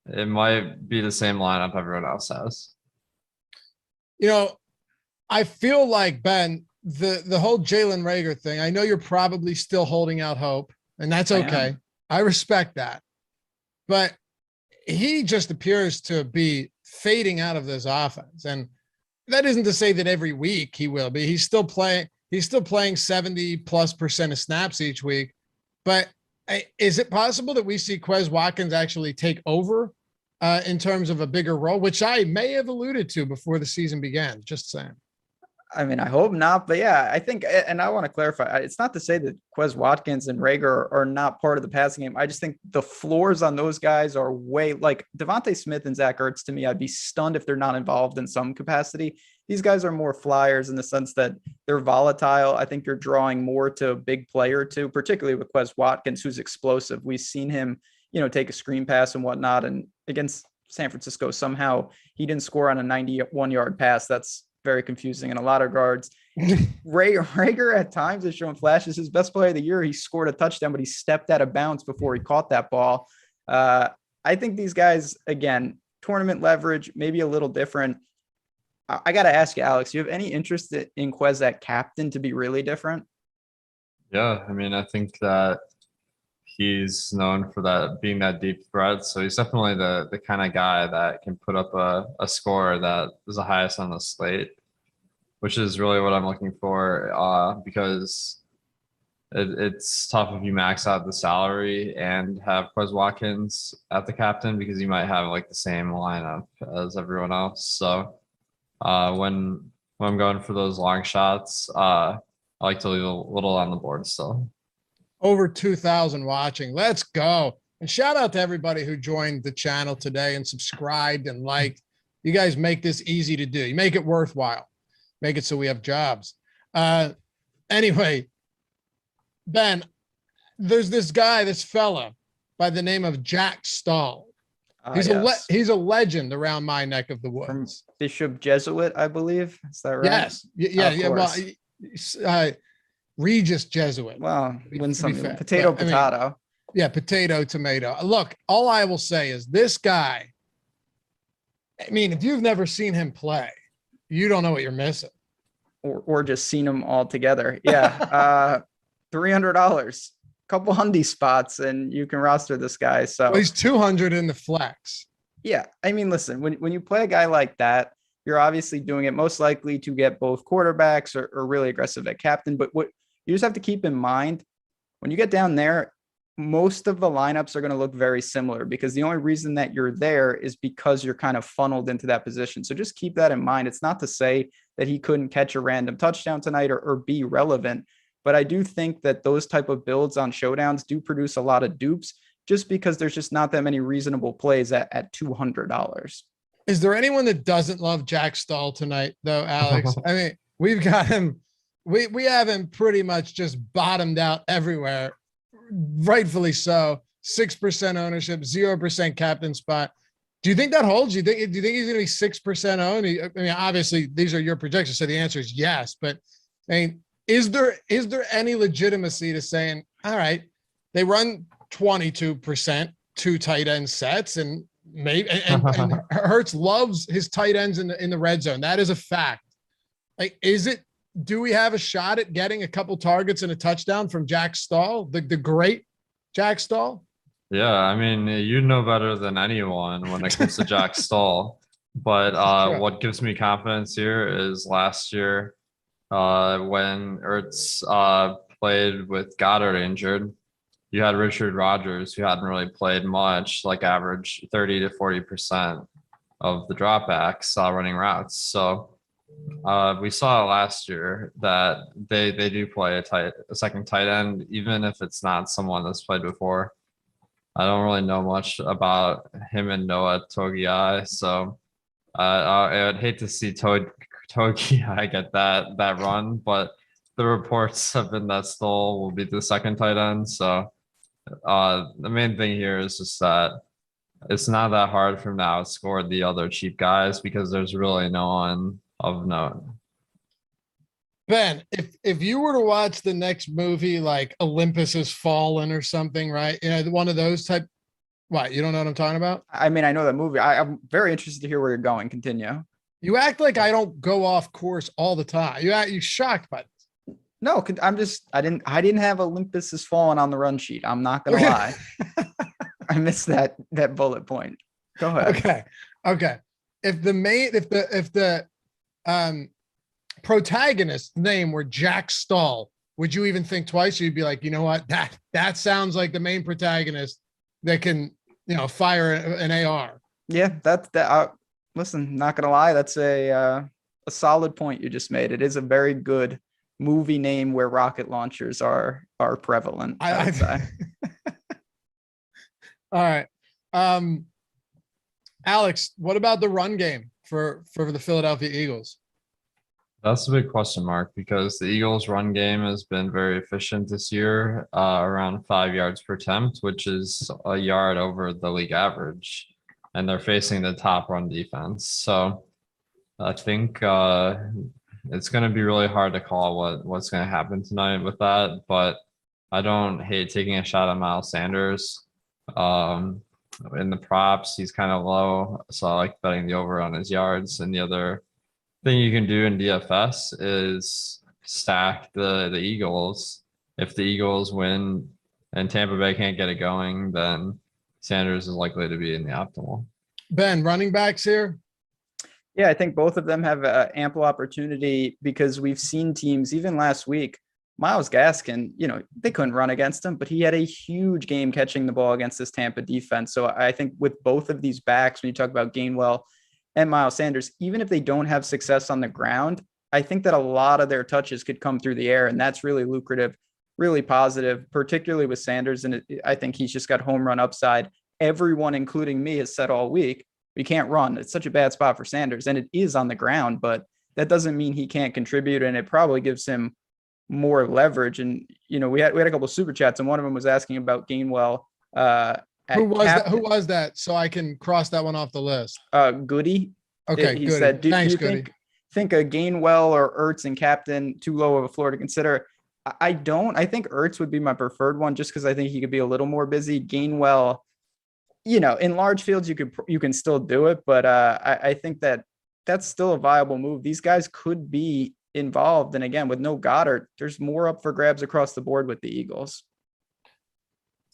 it might be the same lineup everyone else has. You know, I feel like, Ben, the whole Jalen Reagor thing, I know you're probably still holding out hope, and that's okay. I respect that. But he just appears to be fading out of this offense. And that isn't to say that every week he will be. He's still playing 70+% of snaps each week. But is it possible that we see Quez Watkins actually take over in terms of a bigger role, which I may have alluded to before the season began? Just saying. I mean, I hope not, but yeah, I think, and I want to clarify, it's not to say that Quez Watkins and Reagor are not part of the passing game. I just think the floors on those guys are way, like Devonta Smith and Zach Ertz, to me, I'd be stunned if they're not involved in some capacity. These guys are more flyers in the sense that they're volatile. I think you're drawing more to a big player too, particularly with Quez Watkins, who's explosive. We've seen him, take a screen pass and whatnot. And against San Francisco, somehow he didn't score on a 91-yard pass. That's very confusing in a lot of regards. Reagor at times has shown flashes. His best play of the year, he scored a touchdown, but he stepped out of bounds before he caught that ball. I think these guys, again, tournament leverage, maybe a little different. I got to ask you, Alex, do you have any interest in Quez at captain to be really different? Yeah, I mean, I think that he's known for that being that deep threat. So he's definitely the kind of guy that can put up a score that is the highest on the slate, which is really what I'm looking for, because it's tough if you max out the salary and have Quez Watkins at the captain, because you might have like the same lineup as everyone else. So when I'm going for those long shots, I like to leave a little on the board still. Over 2,000 watching. Let's go. And shout out to everybody who joined the channel today and subscribed and liked. You guys make this easy to do. You make it worthwhile. Make it so we have jobs. Anyway, Ben, there's this guy, this fella by the name of Jack Stahl. He's a legend around my neck of the woods. From Bishop Jesuit, I believe. Is that right? Yes. Yeah. Well, Regis Jesuit. Well, win something. Potato. Yeah, potato, tomato. Look, all I will say is this guy, I mean, if you've never seen him play, you don't know what you're missing. Or just seen him all together. Yeah. $300, couple hundy spots, and you can roster this guy. So he's 200 in the flex. Yeah. I mean, listen, when you play a guy like that, you're obviously doing it most likely to get both quarterbacks or really aggressive at captain. But what you just have to keep in mind when you get down there, most of the lineups are going to look very similar, because the only reason that you're there is because you're kind of funneled into that position. So just keep that in mind. It's not to say that he couldn't catch a random touchdown tonight or be relevant, but I do think that those type of builds on showdowns do produce a lot of dupes, just because there's just not that many reasonable plays at $200. Is there anyone that doesn't love Jack Stahl tonight, though, Alex? I mean, we've got him. We have him pretty much just bottomed out everywhere, rightfully so. 6% ownership, 0% captain spot. Do you think that holds? Do you think he's going to be 6% owned? I mean, obviously these are your projections, so the answer is yes. But I mean, is there any legitimacy to saying, all right, they run 22% two tight end sets, and maybe and Hurts loves his tight ends in the red zone. That is a fact. Like, do we have a shot at getting a couple targets and a touchdown from Jack Stahl, the great Jack Stahl? Yeah, I mean, you know better than anyone when it comes to Jack Stahl. But what gives me confidence here is last year, when Ertz played with Goddard injured, you had Richard Rodgers, who hadn't really played much, like average 30 to 40% of the dropbacks running routes. So we saw last year that they do play a second tight end, even if it's not someone that's played before. I don't really know much about him and Noah Togiai, so I would hate to see Togiai get that run, but the reports have been that Stoll will be the second tight end. So the main thing here is just that it's not that hard for him to outscore the other cheap guys, because there's really no one of note. Ben, if you were to watch the next movie, like Olympus Has Fallen or something, right? You know, one of those type. What, you don't know what I'm talking about? I mean, I know that movie. I'm very interested to hear where you're going. Continue. You act like I don't go off course all the time. You shocked by this. No, I didn't have Olympus Has Fallen on the run sheet. I'm not gonna lie. I missed that bullet point. Go ahead. Okay. If the protagonist's name were Jack Stahl, would you even think twice? You'd be like, you know what? That sounds like the main protagonist that can, fire an AR. Yeah, listen, not gonna lie, that's a solid point you just made. It is a very good movie name where rocket launchers are prevalent, I would say. All right. Alex, what about the run game for the Philadelphia Eagles? That's a big question mark, because the Eagles' run game has been very efficient this year, around 5 yards per attempt, which is a yard over the league average, and they're facing the top run defense. So I think it's going to be really hard to call what's going to happen tonight with that, but I don't hate taking a shot at Miles Sanders. In the props, he's kind of low, so I like betting the over on his yards. And the other thing you can do in DFS is stack the Eagles. If the Eagles win and Tampa Bay can't get it going, then Sanders is likely to be in the optimal. Ben, running backs here. Yeah, I think both of them have ample opportunity because we've seen teams, even last week, Myles Gaskin, they couldn't run against him, but he had a huge game catching the ball against this Tampa defense. So I think with both of these backs, when you talk about Gainwell and Miles Sanders, even if they don't have success on the ground, I think that a lot of their touches could come through the air, and that's really lucrative, really positive, particularly with Sanders. And I think he's just got home run upside. Everyone, including me, has said all week, we can't run. It's such a bad spot for Sanders, and it is on the ground, but that doesn't mean he can't contribute, and it probably gives him more leverage. And we had a couple of super chats, and one of them was asking about Gainwell. Who was that? So I can cross that one off the list. Goody. Okay, he Goody. said, do Thanks, you Goody. think a Gainwell or Ertz and captain too low of a floor to consider? I don't. I think Ertz would be my preferred one, just because I think he could be a little more busy. Gainwell, in large fields you can still do it, but I think that's still a viable move. These guys could be involved, and again, with no Goddard, there's more up for grabs across the board with the Eagles.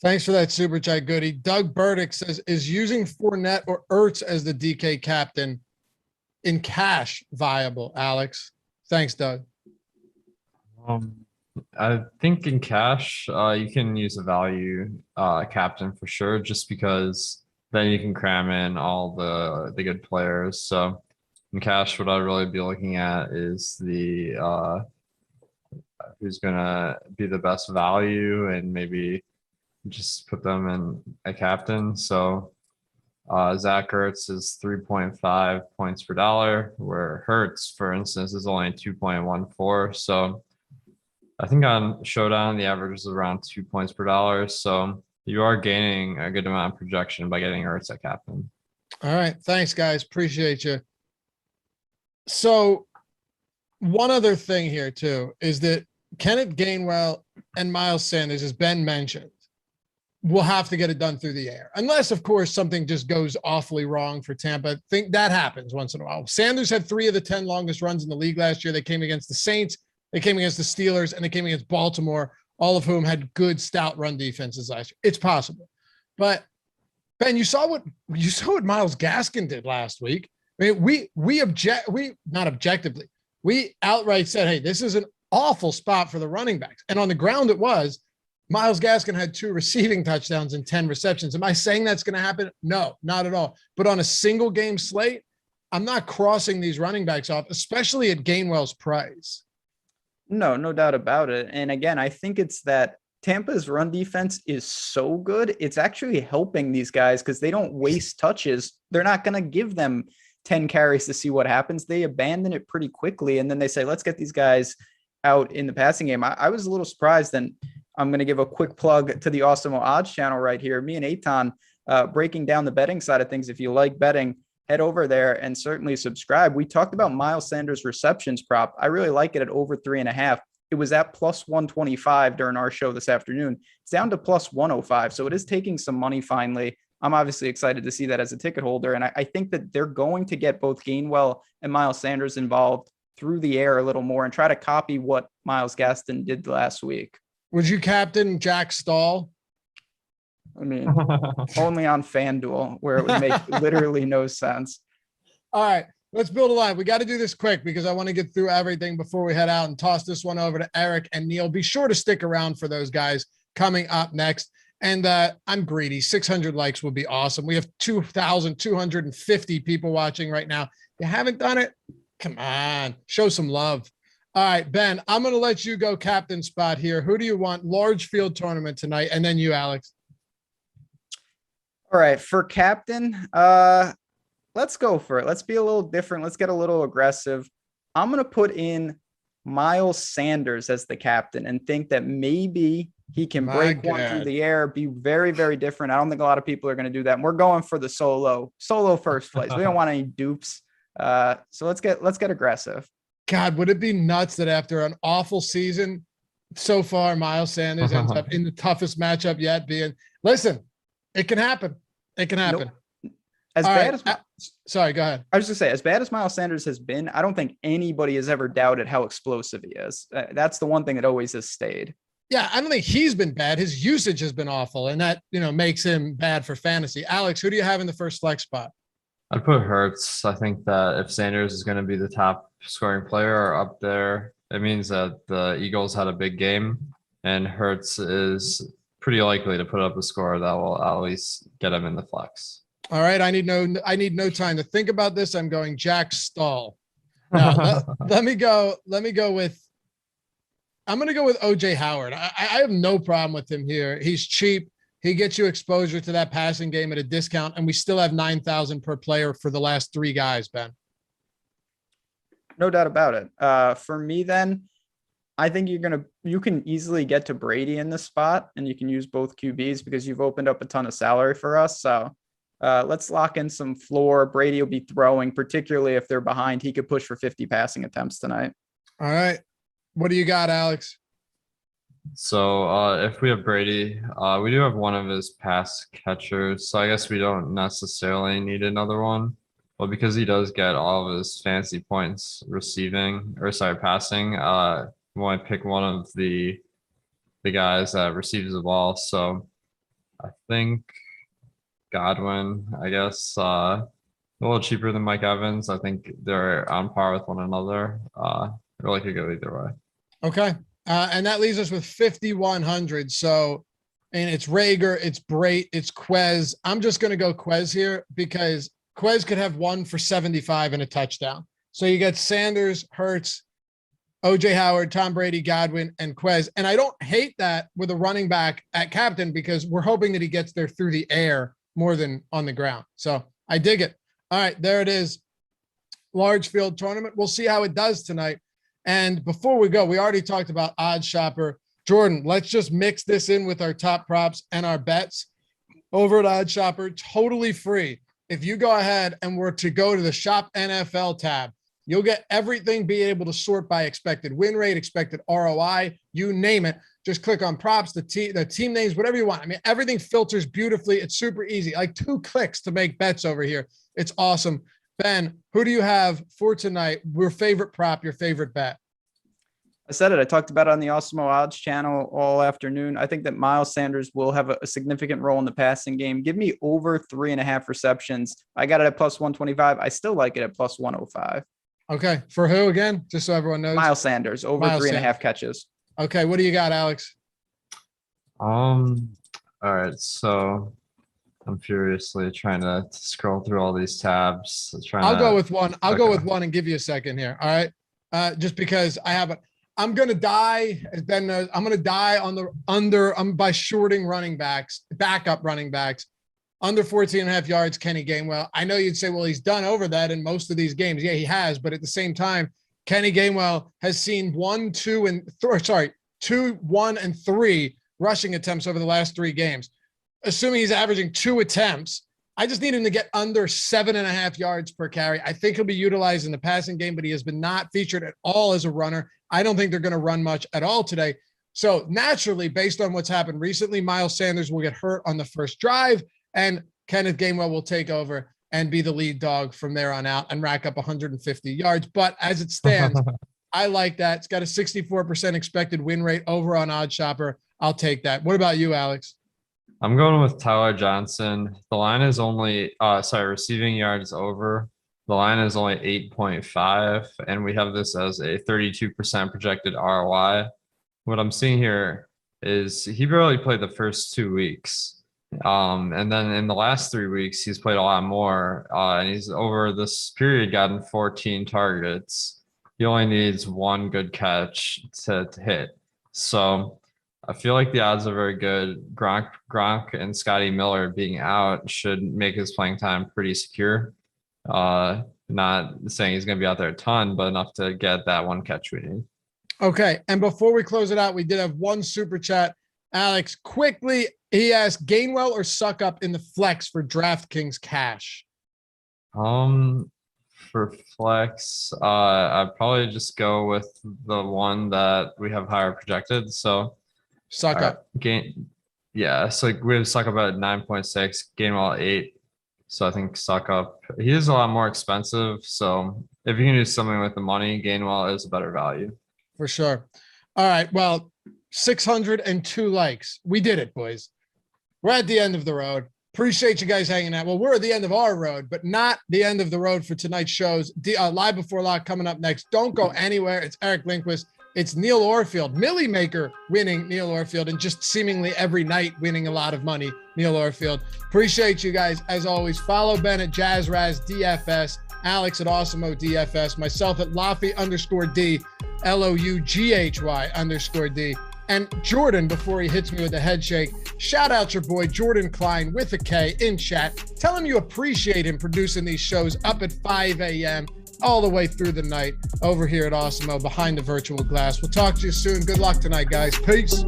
Thanks for that super chat, Goody. Doug Burdick says, is using Fournette or Ertz as the DK captain in cash viable, Alex? Thanks, Doug. I think in cash, you can use a value captain for sure, just because then you can cram in all the good players. So in cash, what I'd really be looking at is the who's gonna be the best value, and maybe just put them in a captain. So Zach Ertz is 3.5 points per dollar, where Hertz, for instance, is only 2.14. So I think on Showdown, the average is around 2 points per dollar. So you are gaining a good amount of projection by getting Ertz at captain. All right. Thanks, guys. Appreciate you. So one other thing here, too, is that Kenneth Gainwell and Miles Sanders, as Ben mentioned, will have to get it done through the air. Unless, of course, something just goes awfully wrong for Tampa. I think that happens once in a while. Sanders had 3 of the 10 longest runs in the league last year. They came against the Saints, they came against the Steelers, and they came against Baltimore, all of whom had good, stout run defenses last year. It's possible. But, Ben, you saw what Myles Gaskin did last week. I mean, we outright said, hey, this is an awful spot for the running backs. And on the ground it was. Myles Gaskin had 2 receiving touchdowns and 10 receptions. Am I saying that's going to happen? No, not at all. But on a single game slate, I'm not crossing these running backs off, especially at Gainwell's price. No doubt about it. And again, I think it's that Tampa's run defense is so good. It's actually helping these guys because they don't waste touches. They're not going to give them 10 carries to see what happens. They abandon it pretty quickly. And then they say, let's get these guys out in the passing game. I was a little surprised, and I'm going to give a quick plug to the Awesemo Odds channel right here. Me and Eitan breaking down the betting side of things. If you like betting, head over there and certainly subscribe. We talked about Miles Sanders receptions prop. I really like it at over 3.5. It was at plus 125 during our show this afternoon. It's down to plus 105. So it is taking some money finally. I'm obviously excited to see that as a ticket holder. And I think that they're going to get both Gainwell and Miles Sanders involved through the air a little more and try to copy what Myles Gaskin did last week. Would you captain Jack Stahl? I mean, only on FanDuel, where it would make literally no sense. All right, let's build a line. We got to do this quick because I want to get through everything before we head out and toss this one over to Eric and Neil. Be sure to stick around for those guys coming up next. And I'm greedy. 600 likes would be awesome. We have 2,250 people watching right now. If you haven't done it, come on, show some love. All right, Ben, I'm going to let you go captain spot here. Who do you want? Large field tournament tonight. And then you, Alex. All right, for captain, let's go for it. Let's be a little different. Let's get a little aggressive. I'm going to put in Miles Sanders as the captain and think that maybe he can break one through the air, be very, very different. I don't think a lot of people are going to do that. And we're going for the solo first place. We don't want any dupes. So let's get aggressive. God, would it be nuts that after an awful season so far, Miles Sanders ends up in the toughest matchup yet listen, it can happen. It can happen. Nope. Sorry, go ahead. I was just going to say, as bad as Miles Sanders has been, I don't think anybody has ever doubted how explosive he is. That's the one thing that always has stayed. Yeah, I don't think he's been bad. His usage has been awful, and that, makes him bad for fantasy. Alex, who do you have in the first flex spot? I'd put Hurts. I think that if Sanders is going to be the top scoring player up there, it means that the Eagles had a big game, and Hurts is pretty likely to put up a score that will at least get him in the flex. All right, I need no time to think about this. I'm going Jack Stahl. Now, let me go with. I'm going to go with OJ Howard. I have no problem with him here. He's cheap. He gets you exposure to that passing game at a discount, and we still have 9,000 per player for the last three guys, Ben. No doubt about it. For me, then, I think you can easily get to Brady in this spot, and you can use both QBs because you've opened up a ton of salary for us. So let's lock in some floor. Brady will be throwing, particularly if they're behind. He could push for 50 passing attempts tonight. All right. What do you got, Alex? So if we have Brady, we do have one of his pass catchers. So I guess we don't necessarily need another one. But because he does get all of his fantasy points passing, we want to pick one of the guys that receives the ball. So I think Godwin, I guess, a little cheaper than Mike Evans. I think they're on par with one another. Really could go either way. Okay. And that leaves us with 5,100. So, and it's Rager, it's Breit, it's Quez. I'm just going to go Quez here because Quez could have one for 75 and a touchdown. So you get Sanders, Hurts, OJ Howard, Tom Brady, Godwin, and Quez. And I don't hate that with a running back at captain because we're hoping that he gets there through the air more than on the ground. So I dig it. All right, there it is. Large field tournament. We'll see how it does tonight. And before we go, we already talked about Odd Shopper. Jordan, let's just mix this in with our top props and our bets over at Odd Shopper, totally free. If you go ahead and were to go to the Shop NFL tab, you'll get everything, be able to sort by expected win rate, expected ROI, you name it. Just click on props, the team names, whatever you want. I mean, everything filters beautifully. It's super easy, like 2 clicks to make bets over here. It's awesome. Ben, who do you have for tonight? Your favorite prop, your favorite bet? I said it. I talked about it on the Awesemo Odds channel all afternoon. I think that Miles Sanders will have a significant role in the passing game. Give me over 3.5 receptions. I got it at plus 125. I still like it at plus 105. Okay. For who again? Just so everyone knows. Miles Sanders, over 3.5 catches. Okay. What do you got, Alex? All right. So I'm furiously trying to scroll through all these tabs. I'll go with one. I'll go with one and give you a second here. All right. Just because I'm going to die, as Ben knows, I'm going to die on the by shorting running backs, backup running backs, under 14.5 yards, Kenny Gainwell. I know you'd say, well, he's done over that in most of these games. Yeah, he has. But at the same time, Kenny Gainwell has seen 2, 1, and 3 rushing attempts over the last 3 games. Assuming he's averaging 2 attempts, I just need him to get under 7.5 yards per carry. I think he'll be utilized in the passing game, but he has been not featured at all as a runner. I don't think they're going to run much at all today. So naturally, based on what's happened recently, Miles Sanders will get hurt on the first drive, and Kenneth Gainwell will take over and be the lead dog from there on out and rack up 150 yards. But as it stands, I like that. It's got a 64% expected win rate over on Odd Shopper. I'll take that. What about you, Alex? I'm going with Tyler Johnson. The line is only, receiving yards over. The line is only 8.5, and we have this as a 32% projected ROI. What I'm seeing here is he barely played the first 2 weeks. And then in the last 3 weeks, he's played a lot more. And he's over this period gotten 14 targets. He only needs 1 good catch to hit. So I feel like the odds are very good. Gronk and Scotty Miller being out should make his playing time pretty secure. Not saying he's going to be out there a ton, but enough to get that 1 catch we need. Okay. And before we close it out, we did have one super chat. Alex, quickly, he asked Gainwell or Suck Up in the flex for DraftKings cash. For flex, I'd probably just go with the one that we have higher projected. So Suck Up. So we have Suck Up at 9.6, Gainwell at 8. So I think Suck Up, he is a lot more expensive. So if you can do something with the money, Gainwell is a better value. For sure. All right. Well, 602 likes. We did it, boys. We're at the end of the road. Appreciate you guys hanging out. Well, we're at the end of our road, but not the end of the road for tonight's shows. Live Before Lock coming up next. Don't go anywhere. It's Eric Lindquist. It's Neil Orfield, Millie Maker winning Neil Orfield, and just seemingly every night winning a lot of money, Neil Orfield. Appreciate you guys. As always, follow Ben at JazzRaz DFS, Alex at Awesemo DFS, myself at Loughy_D, LOUGHY_D, and Jordan, before he hits me with a head shake, shout out your boy Jordan Klein with a K in chat. Tell him you appreciate him producing these shows up at 5 a.m. all the way through the night over here at Awesemo behind the virtual glass. We'll talk to you soon. Good luck tonight, guys. Peace.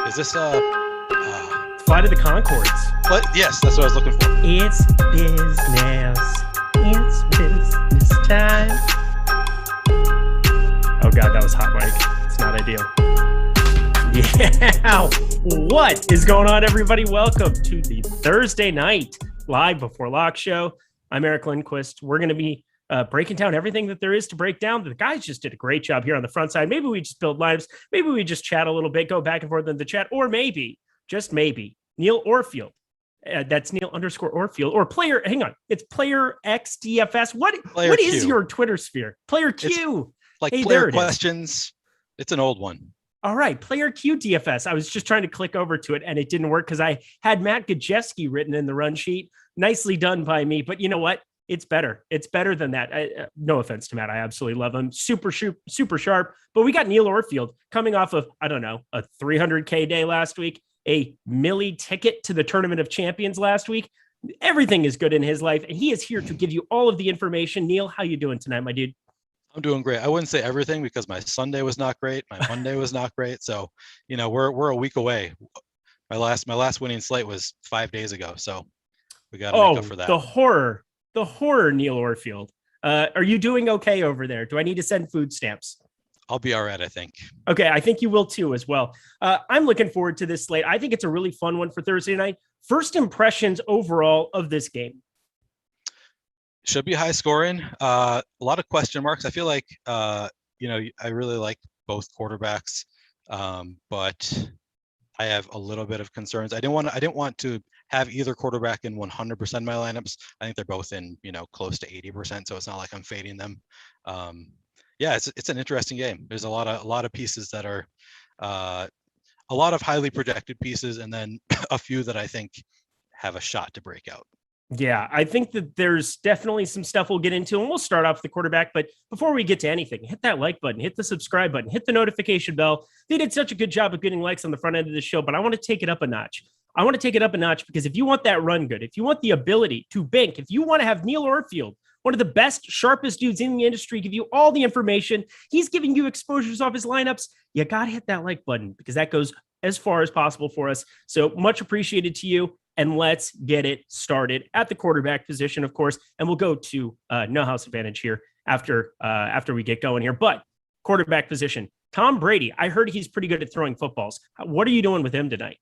Is this Flight of the Conchords? But yes, that's what I was looking for. It's business. It's business time. Oh god, that was hot mic. It's not ideal. Yeah. What is going on, everybody? Welcome to the Thursday night Live Before Lock show. I'm Eric Lindquist. We're going to be breaking down everything that there is to break down. The guys just did a great job here on the front side. Maybe we just build lives. Maybe we just chat a little bit, go back and forth in the chat, or maybe, just maybe, Neil Orfield. That's Neil _Orfield or player. Hang on, it's Player X DFS. What is your Twitter sphere? Player Q. It's like hey, player questions. It's an old one. All right, Player Q DFS. I was just trying to click over to it and it didn't work because I had Matt Gajewski written in the run sheet. Nicely done by me, but you know what? It's better. It's better than that. No offense to Matt. I absolutely love him. Super sharp. But we got Neil Orfield coming off of, I don't know, a 300K day last week, a Millie ticket to the Tournament of Champions last week. Everything is good in his life, and he is here to give you all of the information. Neil, how you doing tonight, my dude? I'm doing great. I wouldn't say everything because my Sunday was not great. My Monday was not great. So, you know, we're a week away. My last winning slate was 5 days ago. So we got to make up for that. The horror, Neil Orfield. Are you doing okay over there? Do I need to send food stamps? I'll be all right, I think. Okay, I think you will too as well. I'm looking forward to this slate. I think it's a really fun one for Thursday night. First impressions overall of this game. Should be high scoring. A lot of question marks. I feel like, I really like both quarterbacks, but I have a little bit of concerns. I didn't want to have either quarterback in 100% of my lineups. I think they're both in, close to 80%. So it's not like I'm fading them. It's an interesting game. There's a lot of pieces that are a lot of highly projected pieces, and then a few that I think have a shot to break out. Yeah, I think that there's definitely some stuff we'll get into, and we'll start off the quarterback. But before we get to anything, hit that like button, hit the subscribe button, hit the notification bell. They did such a good job of getting likes on the front end of the show, but I want to take it up a notch. I want to take it up a notch because if you want that run good, if you want the ability to bank, if you want to have Neil Orfield, one of the best, sharpest dudes in the industry, give you all the information, he's giving you exposures off his lineups, you got to hit that like button because that goes as far as possible for us. So much appreciated to you. And let's get it started at the quarterback position, of course. And we'll go to no house advantage here after we get going here. But quarterback position, Tom Brady. I heard he's pretty good at throwing footballs. What are you doing with him tonight?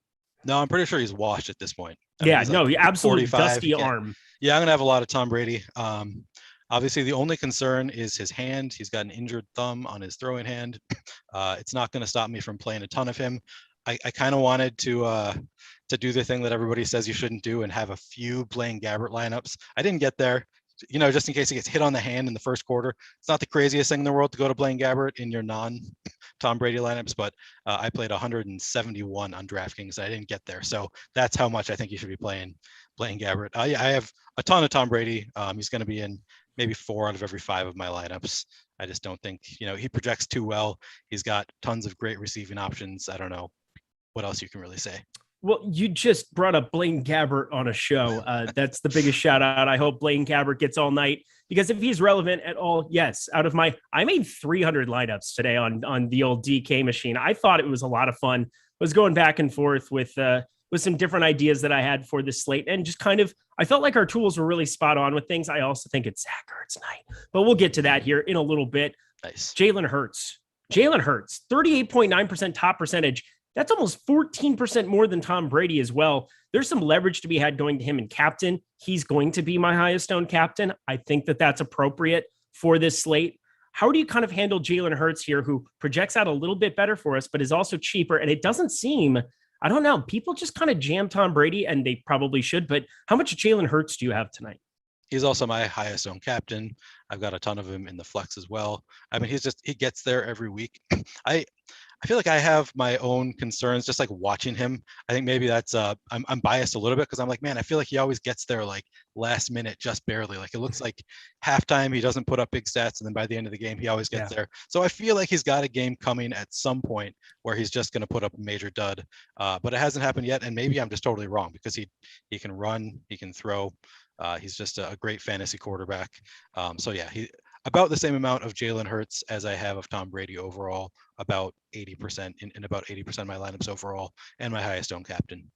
No, I'm pretty sure he's washed at this point. He absolutely dusty arm. Yeah, I'm gonna have a lot of Tom Brady. Obviously, the only concern is his hand. He's got an injured thumb on his throwing hand. It's not going to stop me from playing a ton of him. I kind of wanted to do the thing that everybody says you shouldn't do and have a few Blaine Gabbert lineups. I didn't get there, just in case he gets hit on the hand in the first quarter. It's not the craziest thing in the world to go to Blaine Gabbert in your non-Tom Brady lineups, but I played 171 on DraftKings. I didn't get there, so that's how much I think you should be playing Blaine Gabbert. I have a ton of Tom Brady. He's going to be in maybe 4 out of every 5 of my lineups. I just don't think, he projects too well. He's got tons of great receiving options. I don't know what else you can really say. Well, you just brought up Blaine Gabbert on a show. That's the biggest shout out. I hope Blaine Gabbert gets all night because if he's relevant at all, yes, I made 300 lineups today on the old DK machine. I thought it was a lot of fun. Was going back and forth with some different ideas that I had for this slate and just I felt like our tools were really spot on with things. I also think it's Zach Ertz night, but we'll get to that here in a little bit. Nice. Jalen Hurts, 38.9% top percentage. That's almost 14% more than Tom Brady as well. There's some leverage to be had going to him in captain. He's going to be my highest owned captain. I think that that's appropriate for this slate. How do you kind of handle Jalen Hurts here, who projects out a little bit better for us, but is also cheaper? And it doesn't seem, I don't know, people just kind of jam Tom Brady, and they probably should, but how much Jalen Hurts do you have tonight? He's also my highest owned captain. I've got a ton of him in the flex as well. I mean, he gets there every week. I feel like I have my own concerns just like watching him. I think maybe that's I'm biased a little bit because I'm like, man, I feel like he always gets there like last minute, just barely. Like it looks like halftime he doesn't put up big stats, and then by the end of the game he always gets there. So I feel like he's got a game coming at some point where he's just going to put up a major dud. But it hasn't happened yet, and maybe I'm just totally wrong because he can run, he can throw. He's just a great fantasy quarterback. So yeah, he about the same amount of Jalen Hurts as I have of Tom Brady overall, about 80% in about 80% of my lineups overall, and my highest owned captain.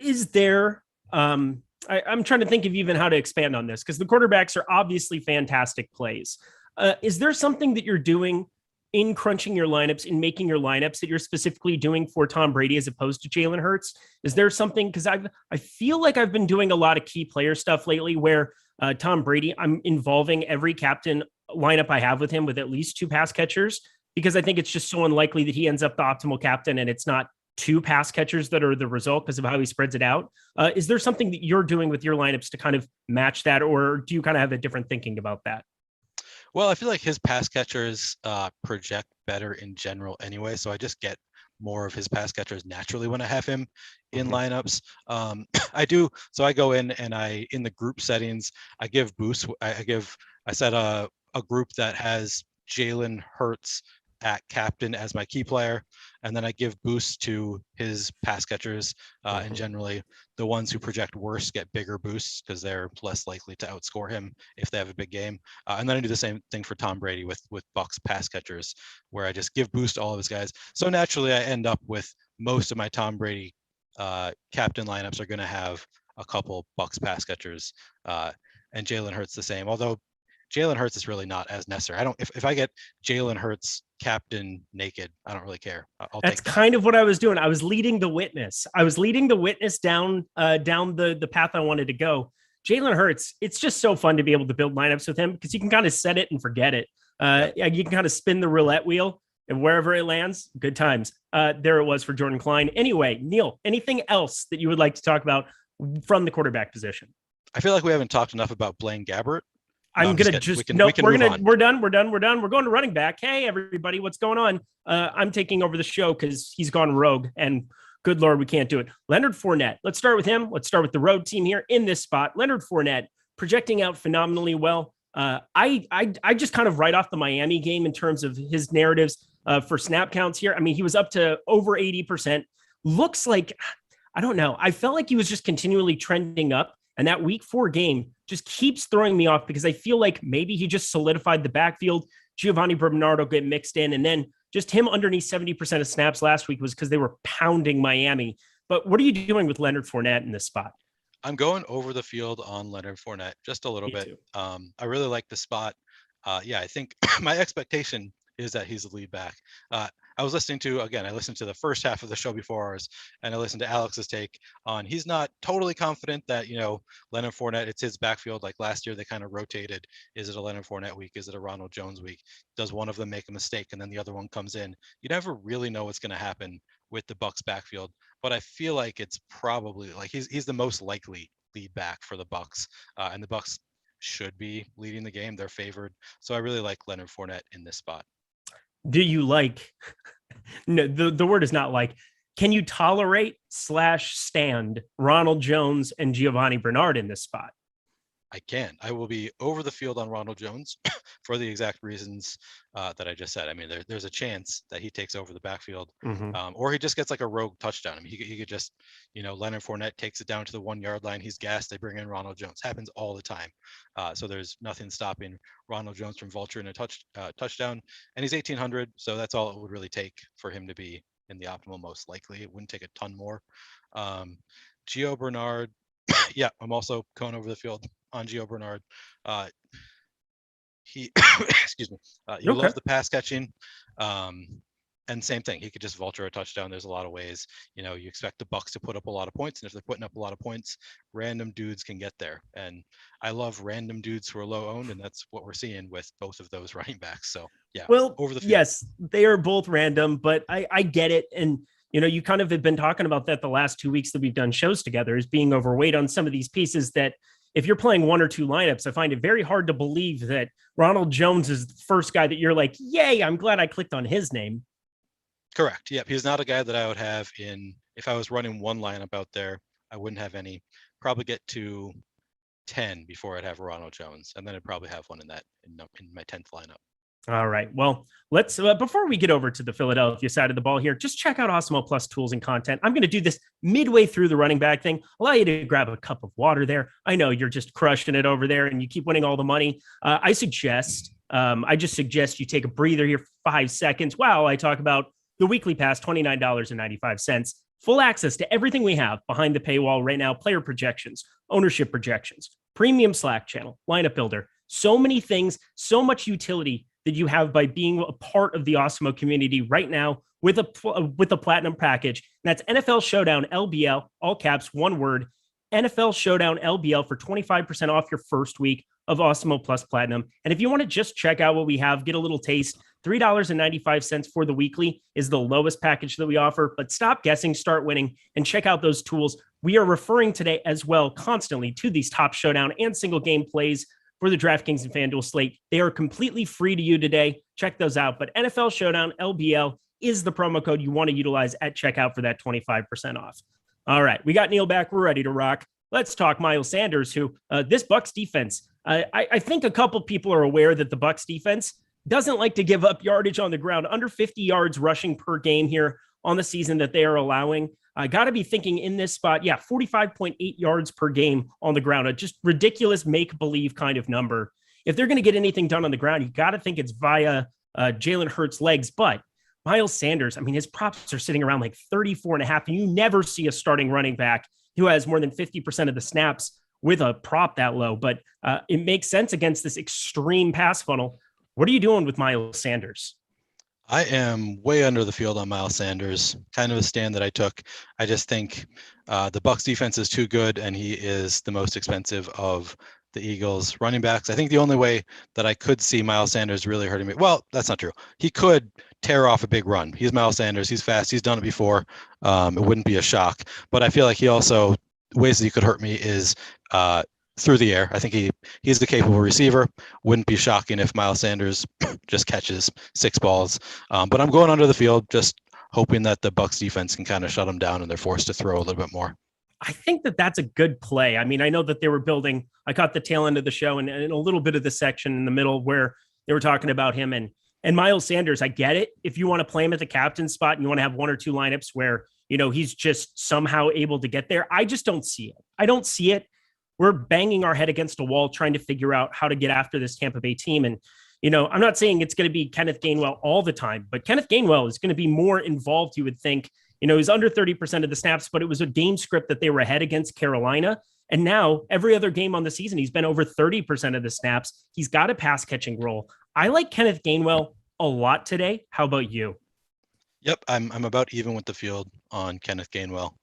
Is there, I'm trying to think of even how to expand on this because the quarterbacks are obviously fantastic plays. Is there something that you're doing in crunching your lineups, in making your lineups that you're specifically doing for Tom Brady as opposed to Jalen Hurts? Is there something, because I feel like I've been doing a lot of key player stuff lately where Tom Brady, I'm involving every captain lineup I have with him with at least 2 pass catchers, because I think it's just so unlikely that he ends up the optimal captain and it's not 2 pass catchers that are the result because of how he spreads it out. Is there something that you're doing with your lineups to kind of match that, or do you kind of have a different thinking about that? Well, I feel like his pass catchers project better in general anyway, so I just get more of his pass catchers naturally when I have him in lineups. I do. So I go in and in the group settings, I give boosts. I set a group that has Jalen Hurts at captain as my key player, and then I give boosts to his pass catchers, and generally the ones who project worse get bigger boosts because they're less likely to outscore him if they have a big game. And then I do the same thing for Tom Brady with Bucs pass catchers, where I just give boost to all of his guys. So naturally I end up with most of my Tom Brady captain lineups are going to have a couple Bucs pass catchers, and Jalen Hurts the same, although Jalen Hurts is really not as necessary. If I get Jalen Hurts captain naked, I don't really care. That's kind of what I was doing. I was leading the witness. Down the path I wanted to go. Jalen Hurts, it's just so fun to be able to build lineups with him because you can kind of set it and forget it. You can kind of spin the roulette wheel, and wherever it lands, good times. There it was for Jordan Klein. Anyway, Neil, anything else that you would like to talk about from the quarterback position? I feel like we haven't talked enough about Blaine Gabbert. We're done. We're going to running back. Hey, everybody, what's going on? I'm taking over the show because he's gone rogue, and good Lord, we can't do it. Leonard Fournette. Let's start with him. Let's start with the road team here in this spot. Leonard Fournette projecting out phenomenally well. I just kind of write off the Miami game in terms of his narratives for snap counts here. I mean, he was up to over 80%. Looks like, I don't know. I felt like he was just continually trending up. And that week 4 game just keeps throwing me off because I feel like maybe he just solidified the backfield. Giovanni Bernardo get mixed in. And then just him underneath 70% of snaps last week was because they were pounding Miami. But what are you doing with Leonard Fournette in this spot? I'm going over the field on Leonard Fournette just a little Me bit. too. I really like the spot. I think my expectation is that he's the lead back. I listened to the first half of the show before ours, and I listened to Alex's take on he's not totally confident that, Leonard Fournette, it's his backfield. Like last year, they kind of rotated. Is it a Leonard Fournette week? Is it a Ronald Jones week? Does one of them make a mistake and then the other one comes in? You never really know what's going to happen with the Bucs backfield, but I feel like it's probably like he's the most likely lead back for the Bucs, and the Bucs should be leading the game. They're favored. So I really like Leonard Fournette in this spot. Do you like, no, the word is not like, can you tolerate / stand Ronald Jones and Giovanni Bernard in this spot? I can. I will be over the field on Ronald Jones for the exact reasons that I just said. I mean, there's a chance that he takes over the backfield, or he just gets like a rogue touchdown. I mean, he could just, Leonard Fournette takes it down to the 1 yard line. He's gassed. They bring in Ronald Jones. Happens all the time. So there's nothing stopping Ronald Jones from vulturing a touchdown. And he's 1,800, so that's all it would really take for him to be in the optimal most likely. It wouldn't take a ton more. Gio Bernard, yeah, I'm also going over the field on Gio Bernard. He excuse me, you love the pass catching, and same thing, he could just vulture a touchdown. There's a lot of ways. You expect the Bucs to put up a lot of points, and if they're putting up a lot of points, random dudes can get there. And I love random dudes who are low owned, and that's what we're seeing with both of those running backs. So yeah, well, over the field. Yes, they are both random, but I get it. And you kind of have been talking about that the last 2 weeks that we've done shows together, is being overweight on some of these pieces that if you're playing 1 or 2 lineups, I find it very hard to believe that Ronald Jones is the first guy that you're like, yay, I'm glad I clicked on his name. Correct. Yep. He's not a guy that I would have if I was running one lineup out there. I wouldn't have any. Probably get to 10 before I'd have Ronald Jones. And then I'd probably have one in my 10th lineup. All right. Well, let's before we get over to the Philadelphia side of the ball here, just check out Awesemo Plus tools and content. I'm going to do this midway through the running back thing. Allow you to grab a cup of water there. I know you're just crushing it over there and you keep winning all the money. I just suggest you take a breather here for 5 seconds while I talk about the weekly pass, $29.95. Full access to everything we have behind the paywall right now: player projections, ownership projections, premium Slack channel, lineup builder, so many things, so much utility that you have by being a part of the Awesemo community right now with a platinum package. And that's NFL Showdown LBL, all caps, one word, NFL Showdown LBL, for 25% off your first week of Awesemo Plus Platinum. And if you want to just check out what we have, get a little taste, $3.95 for the weekly is the lowest package that we offer. But stop guessing, start winning, and check out those tools. We are referring today as well constantly to these top showdown and single game plays for the DraftKings and FanDuel slate. They are completely free to you today. Check those out. But NFL Showdown LBL is the promo code you want to utilize at checkout for that 25% off. All right, we got Neil back. We're ready to rock. Let's talk Miles Sanders, who this Bucs defense, I think a couple people are aware that the Bucs defense doesn't like to give up yardage on the ground. Under 50 yards rushing per game here on the season that they are allowing. I got to be thinking in this spot, 45.8 yards per game on the ground, a just ridiculous make-believe kind of number. If they're going to get anything done on the ground, you got to think it's via Jalen Hurts' legs. But Miles Sanders, I mean, his props are sitting around like 34.5. And you never see a starting running back who has more than 50% of the snaps with a prop that low. But it makes sense against this extreme pass funnel. What are you doing with Miles Sanders? I am way under the field on Miles Sanders, kind of a stand that I took. I just think the Bucs defense is too good, and he is the most expensive of the Eagles running backs. I think the only way that I could see Miles Sanders really hurting me, well, that's not true. He could tear off a big run. He's Miles Sanders. He's fast. He's done it before. It wouldn't be a shock. But I feel like he also, ways that he could hurt me is through the air. I think he's the capable receiver. Wouldn't be shocking if Miles Sanders just catches 6 balls. But I'm going under the field, just hoping that the Bucs defense can kind of shut him down and they're forced to throw a little bit more. I think that that's a good play. I mean, I know that they were building, I caught the tail end of the show and a little bit of the section in the middle where they were talking about him and Miles Sanders. I get it. If you want to play him at the captain spot and you want to have 1 or 2 lineups where he's just somehow able to get there. I just don't see it. I don't see it. We're banging our head against a wall trying to figure out how to get after this Tampa Bay team. And, I'm not saying it's going to be Kenneth Gainwell all the time, but Kenneth Gainwell is going to be more involved, you would think. He's under 30% of the snaps, but it was a game script that they were ahead against Carolina. And now every other game on the season, he's been over 30% of the snaps. He's got a pass catching role. I like Kenneth Gainwell a lot today. How about you? Yep, I'm about even with the field on Kenneth Gainwell.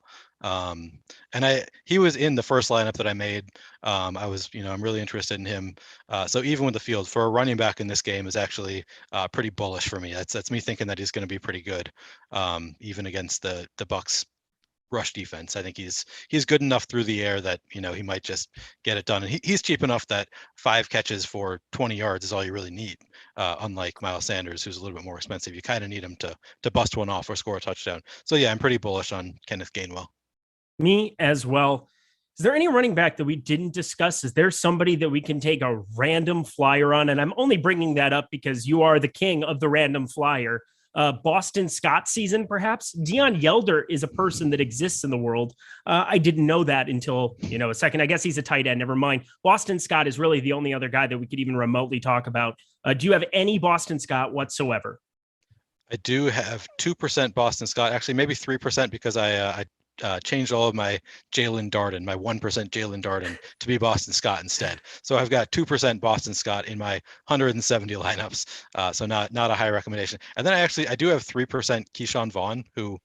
And he was in the first lineup that I made. I'm really interested in him. So even with the field for a running back in this game is actually pretty bullish for me. That's me thinking that he's going to be pretty good, even against the Bucs rush defense. I think he's good enough through the air that he might just get it done. And he's cheap enough that 5 catches for 20 yards is all you really need. Unlike Miles Sanders, who's a little bit more expensive, you kind of need him to bust one off or score a touchdown. So yeah, I'm pretty bullish on Kenneth Gainwell. Me as well. Is there any running back that we didn't discuss? Is there somebody that we can take a random flyer on? And I'm only bringing that up because you are the king of the random flyer. Boston Scott season, perhaps. Deion Yelder is a person that exists in the world. I didn't know that until, a second. I guess he's a tight end. Never mind. Boston Scott is really the only other guy that we could even remotely talk about. Do you have any Boston Scott whatsoever? I do have 2% Boston Scott, actually maybe 3% because I changed all of my Jalen Darden, my 1% Jalen Darden to be Boston Scott instead. So I've got 2% Boston Scott in my 170 lineups. So not a high recommendation. And then I do have 3% Keyshawn Vaughn, who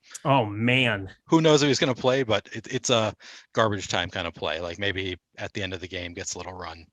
knows if he's going to play, but it's a garbage time kind of play. Like maybe at the end of the game gets a little run.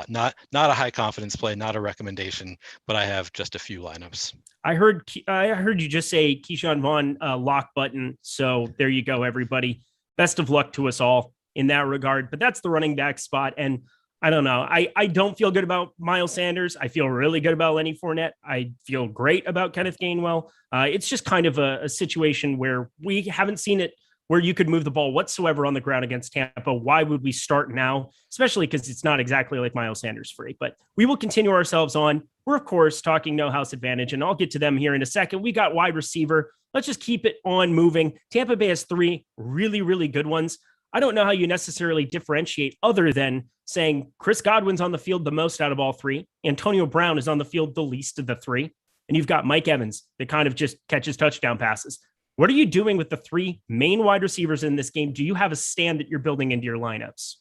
Not a high confidence play, not a recommendation, but I have just a few lineups. I heard you just say Keyshawn Vaughn lock button. So there you go, everybody. Best of luck to us all in that regard. But that's the running back spot. And I don't know. I don't feel good about Miles Sanders. I feel really good about Lenny Fournette. I feel great about Kenneth Gainwell. It's just kind of a situation where we haven't seen it where you could move the ball whatsoever on the ground against Tampa. Why would we start now? Especially because it's not exactly like Miles Sanders free, but we will continue ourselves on. We're, of course, talking no house advantage, and I'll get to them here in a second. We got wide receiver. Let's just keep it on moving. Tampa Bay has 3 really, really good ones. I don't know how you necessarily differentiate other than saying Chris Godwin's on the field the most out of all 3. Antonio Brown is on the field the least of the 3. And you've got Mike Evans that kind of just catches touchdown passes. What are you doing with the 3 main wide receivers in this game? Do you have a stand that you're building into your lineups?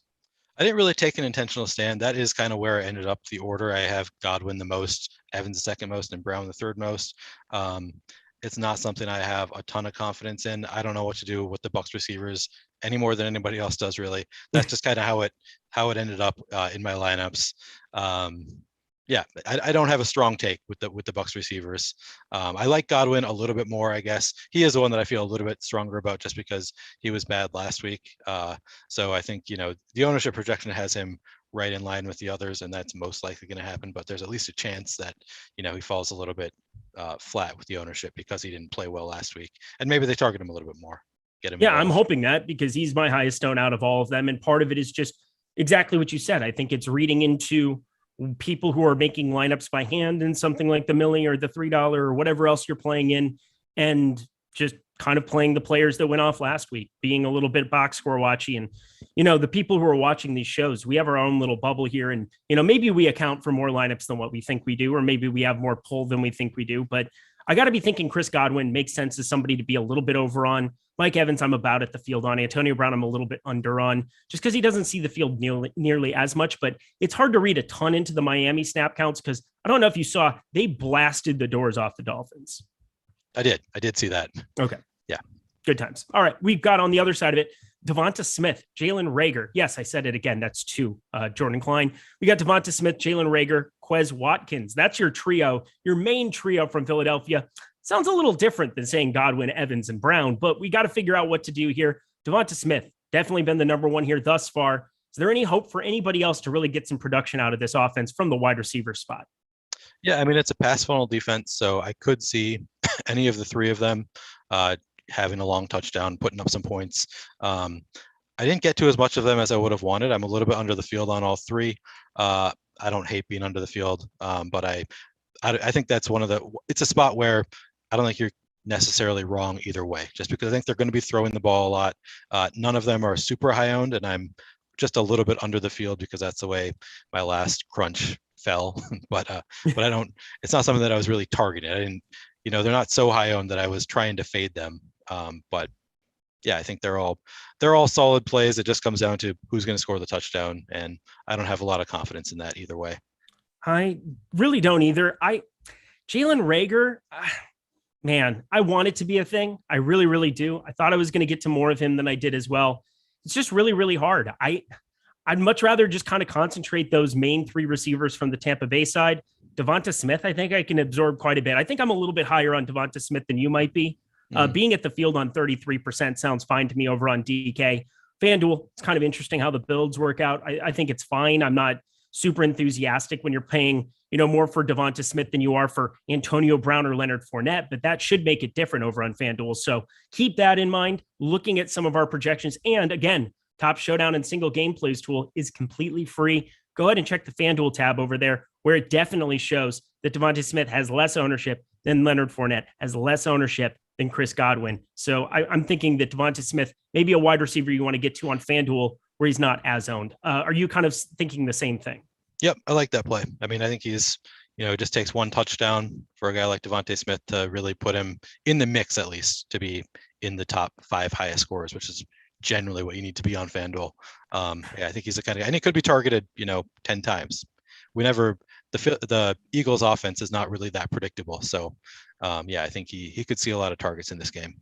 I didn't really take an intentional stand. That is kind of where I ended up the order. I have Godwin the most, Evans the second most, and Brown the third most. It's not something I have a ton of confidence in. I don't know what to do with the Bucs receivers any more than anybody else does, really. That's just kind of how it ended up in my lineups. Yeah, I don't have a strong take with the Bucs receivers. I like Godwin a little bit more, I guess. He is the one that I feel a little bit stronger about just because he was bad last week. So I think, the ownership projection has him right in line with the others, and that's most likely going to happen. But there's at least a chance that, he falls a little bit flat with the ownership because he didn't play well last week. And maybe they target him a little bit more. Get him. Yeah, I'm hoping that because he's my highest owned out of all of them. And part of it is just exactly what you said. I think it's reading into people who are making lineups by hand and something like the Millie or the $3 or whatever else you're playing in, and just kind of playing the players that went off last week, being a little bit box score watchy. And, the people who are watching these shows, we have our own little bubble here. And, maybe we account for more lineups than what we think we do, or maybe we have more pull than we think we do. But I got to be thinking Chris Godwin makes sense as somebody to be a little bit over on. Mike Evans, I'm about at the field on. Antonio Brown, I'm a little bit under on, just because he doesn't see the field nearly as much. But it's hard to read a ton into the Miami snap counts because I don't know if you saw, they blasted the doors off the Dolphins. I did see that. Okay. Yeah. Good times. All right. We've got on the other side of it, Devonta Smith, Jalen Reagor. Yes, I said it again. That's 2. Jordan Klein. We got Devonta Smith, Jalen Reagor, Quez Watkins. That's your trio, your main trio from Philadelphia. Sounds a little different than saying Godwin, Evans, and Brown, but we got to figure out what to do here. Devonta Smith, definitely been the number 1 here thus far. Is there any hope for anybody else to really get some production out of this offense from the wide receiver spot? Yeah, I mean, it's a pass funnel defense, so I could see any of the 3 of them having a long touchdown, putting up some points. I didn't get to as much of them as I would have wanted. I'm a little bit under the field on all 3. I don't hate being under the field, but I think that's it's a spot where I don't think you're necessarily wrong either way, just because I think they're going to be throwing the ball a lot. None of them are super high owned, and I'm just a little bit under the field because that's the way my last crunch fell. but I don't. It's not something that I was really targeting. I didn't. They're not so high owned that I was trying to fade them. But yeah, I think they're all solid plays. It just comes down to who's going to score the touchdown, and I don't have a lot of confidence in that either way. I really don't either. Jalen Reagor, man, I want it to be a thing. I really, really do. I thought I was going to get to more of him than I did as well. It's just really, really hard. I'd much rather just kind of concentrate those main three receivers from the Tampa Bay side. Devonta Smith, I think I can absorb quite a bit. I think I'm a little bit higher on Devonta Smith than you might be. Being at the field on 33% sounds fine to me over on DK. FanDuel, it's kind of interesting how the builds work out. I think it's fine. I'm not super enthusiastic when you're paying, more for Devonta Smith than you are for Antonio Brown or Leonard Fournette, but that should make it different over on FanDuel. So keep that in mind, looking at some of our projections. And again, Top Showdown and Single Game Plays tool is completely free. Go ahead and check the FanDuel tab over there, where it definitely shows that Devonta Smith has less ownership than Leonard Fournette, has less ownership than Chris Godwin. So I'm thinking that Devonta Smith may be a wide receiver you want to get to on FanDuel where he's not as owned. Are you kind of thinking the same thing? Yep, I like that play. I mean, I think he's, it just takes one touchdown for a guy like Devonta Smith to really put him in the mix, at least to be in the top 5 highest scorers, which is generally what you need to be on FanDuel. I think he's the kind of guy, and he could be targeted, 10 times. The Eagles offense is not really that predictable. So I think he could see a lot of targets in this game.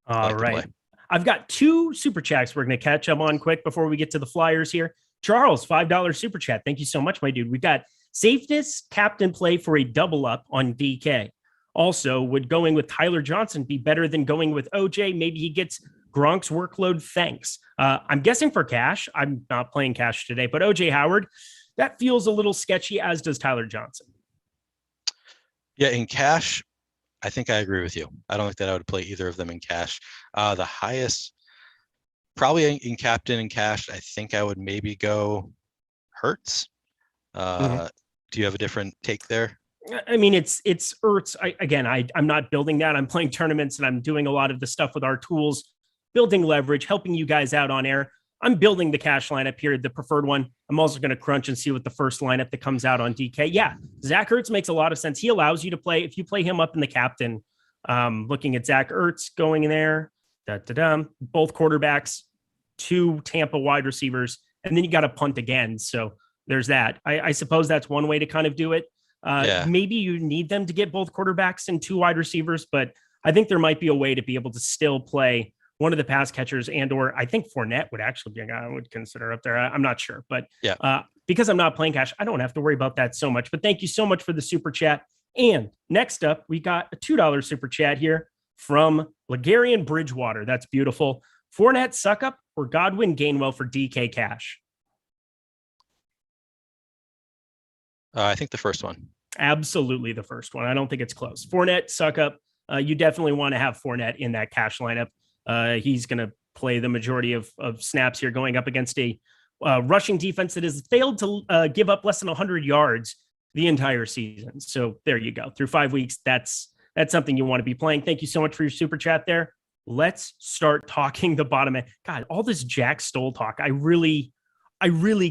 All right. I've got 2 super chats we're going to catch up on quick before we get to the Flyers here. Charles, $5 super chat. Thank you so much, my dude. We've got safest captain play for a double up on DK. Also, would going with Tyler Johnson be better than going with OJ? Maybe he gets Gronk's workload. Thanks. I'm guessing for cash. I'm not playing cash today, but OJ Howard, that feels a little sketchy, as does Tyler Johnson. Yeah, in cash, I think I agree with you. I don't think that I would play either of them in cash. The highest, probably in captain and cash, I think I would maybe go Hurts. Do you have a different take there? I mean, it's Ertz. I'm not building that. I'm playing tournaments and I'm doing a lot of the stuff with our tools, building leverage, helping you guys out on air. I'm building the cash lineup here, the preferred one. I'm also going to crunch and see what the first lineup that comes out on DK. Yeah, Zach Ertz makes a lot of sense. He allows you to play, if you play him up in the captain, looking at Zach Ertz going in there, both quarterbacks, 2 Tampa wide receivers, and then you got to punt again. So there's that. I suppose that's one way to kind of do it. Maybe you need them to get both quarterbacks and 2 wide receivers, but I think there might be a way to be able to still play one of the pass catchers, or I think Fournette would actually be a guy I would consider up there. I'm not sure, but because I'm not playing cash, I don't have to worry about that so much. But thank you so much for the super chat. And next up, we got a $2 super chat here from Ligarian Bridgewater. That's beautiful. Fournette suck up or Godwin Gainwell for DK cash? I think the first one. Absolutely the first one. I don't think it's close. Fournette suck up. You definitely want to have Fournette in that cash lineup. He's going to play the majority of snaps here going up against a rushing defense that has failed to give up less than 100 yards the entire season. So there you go. Through 5 weeks, that's something you want to be playing. Thank you so much for your super chat there. Let's start talking the bottom end. God, all this Jack Stoll talk, I really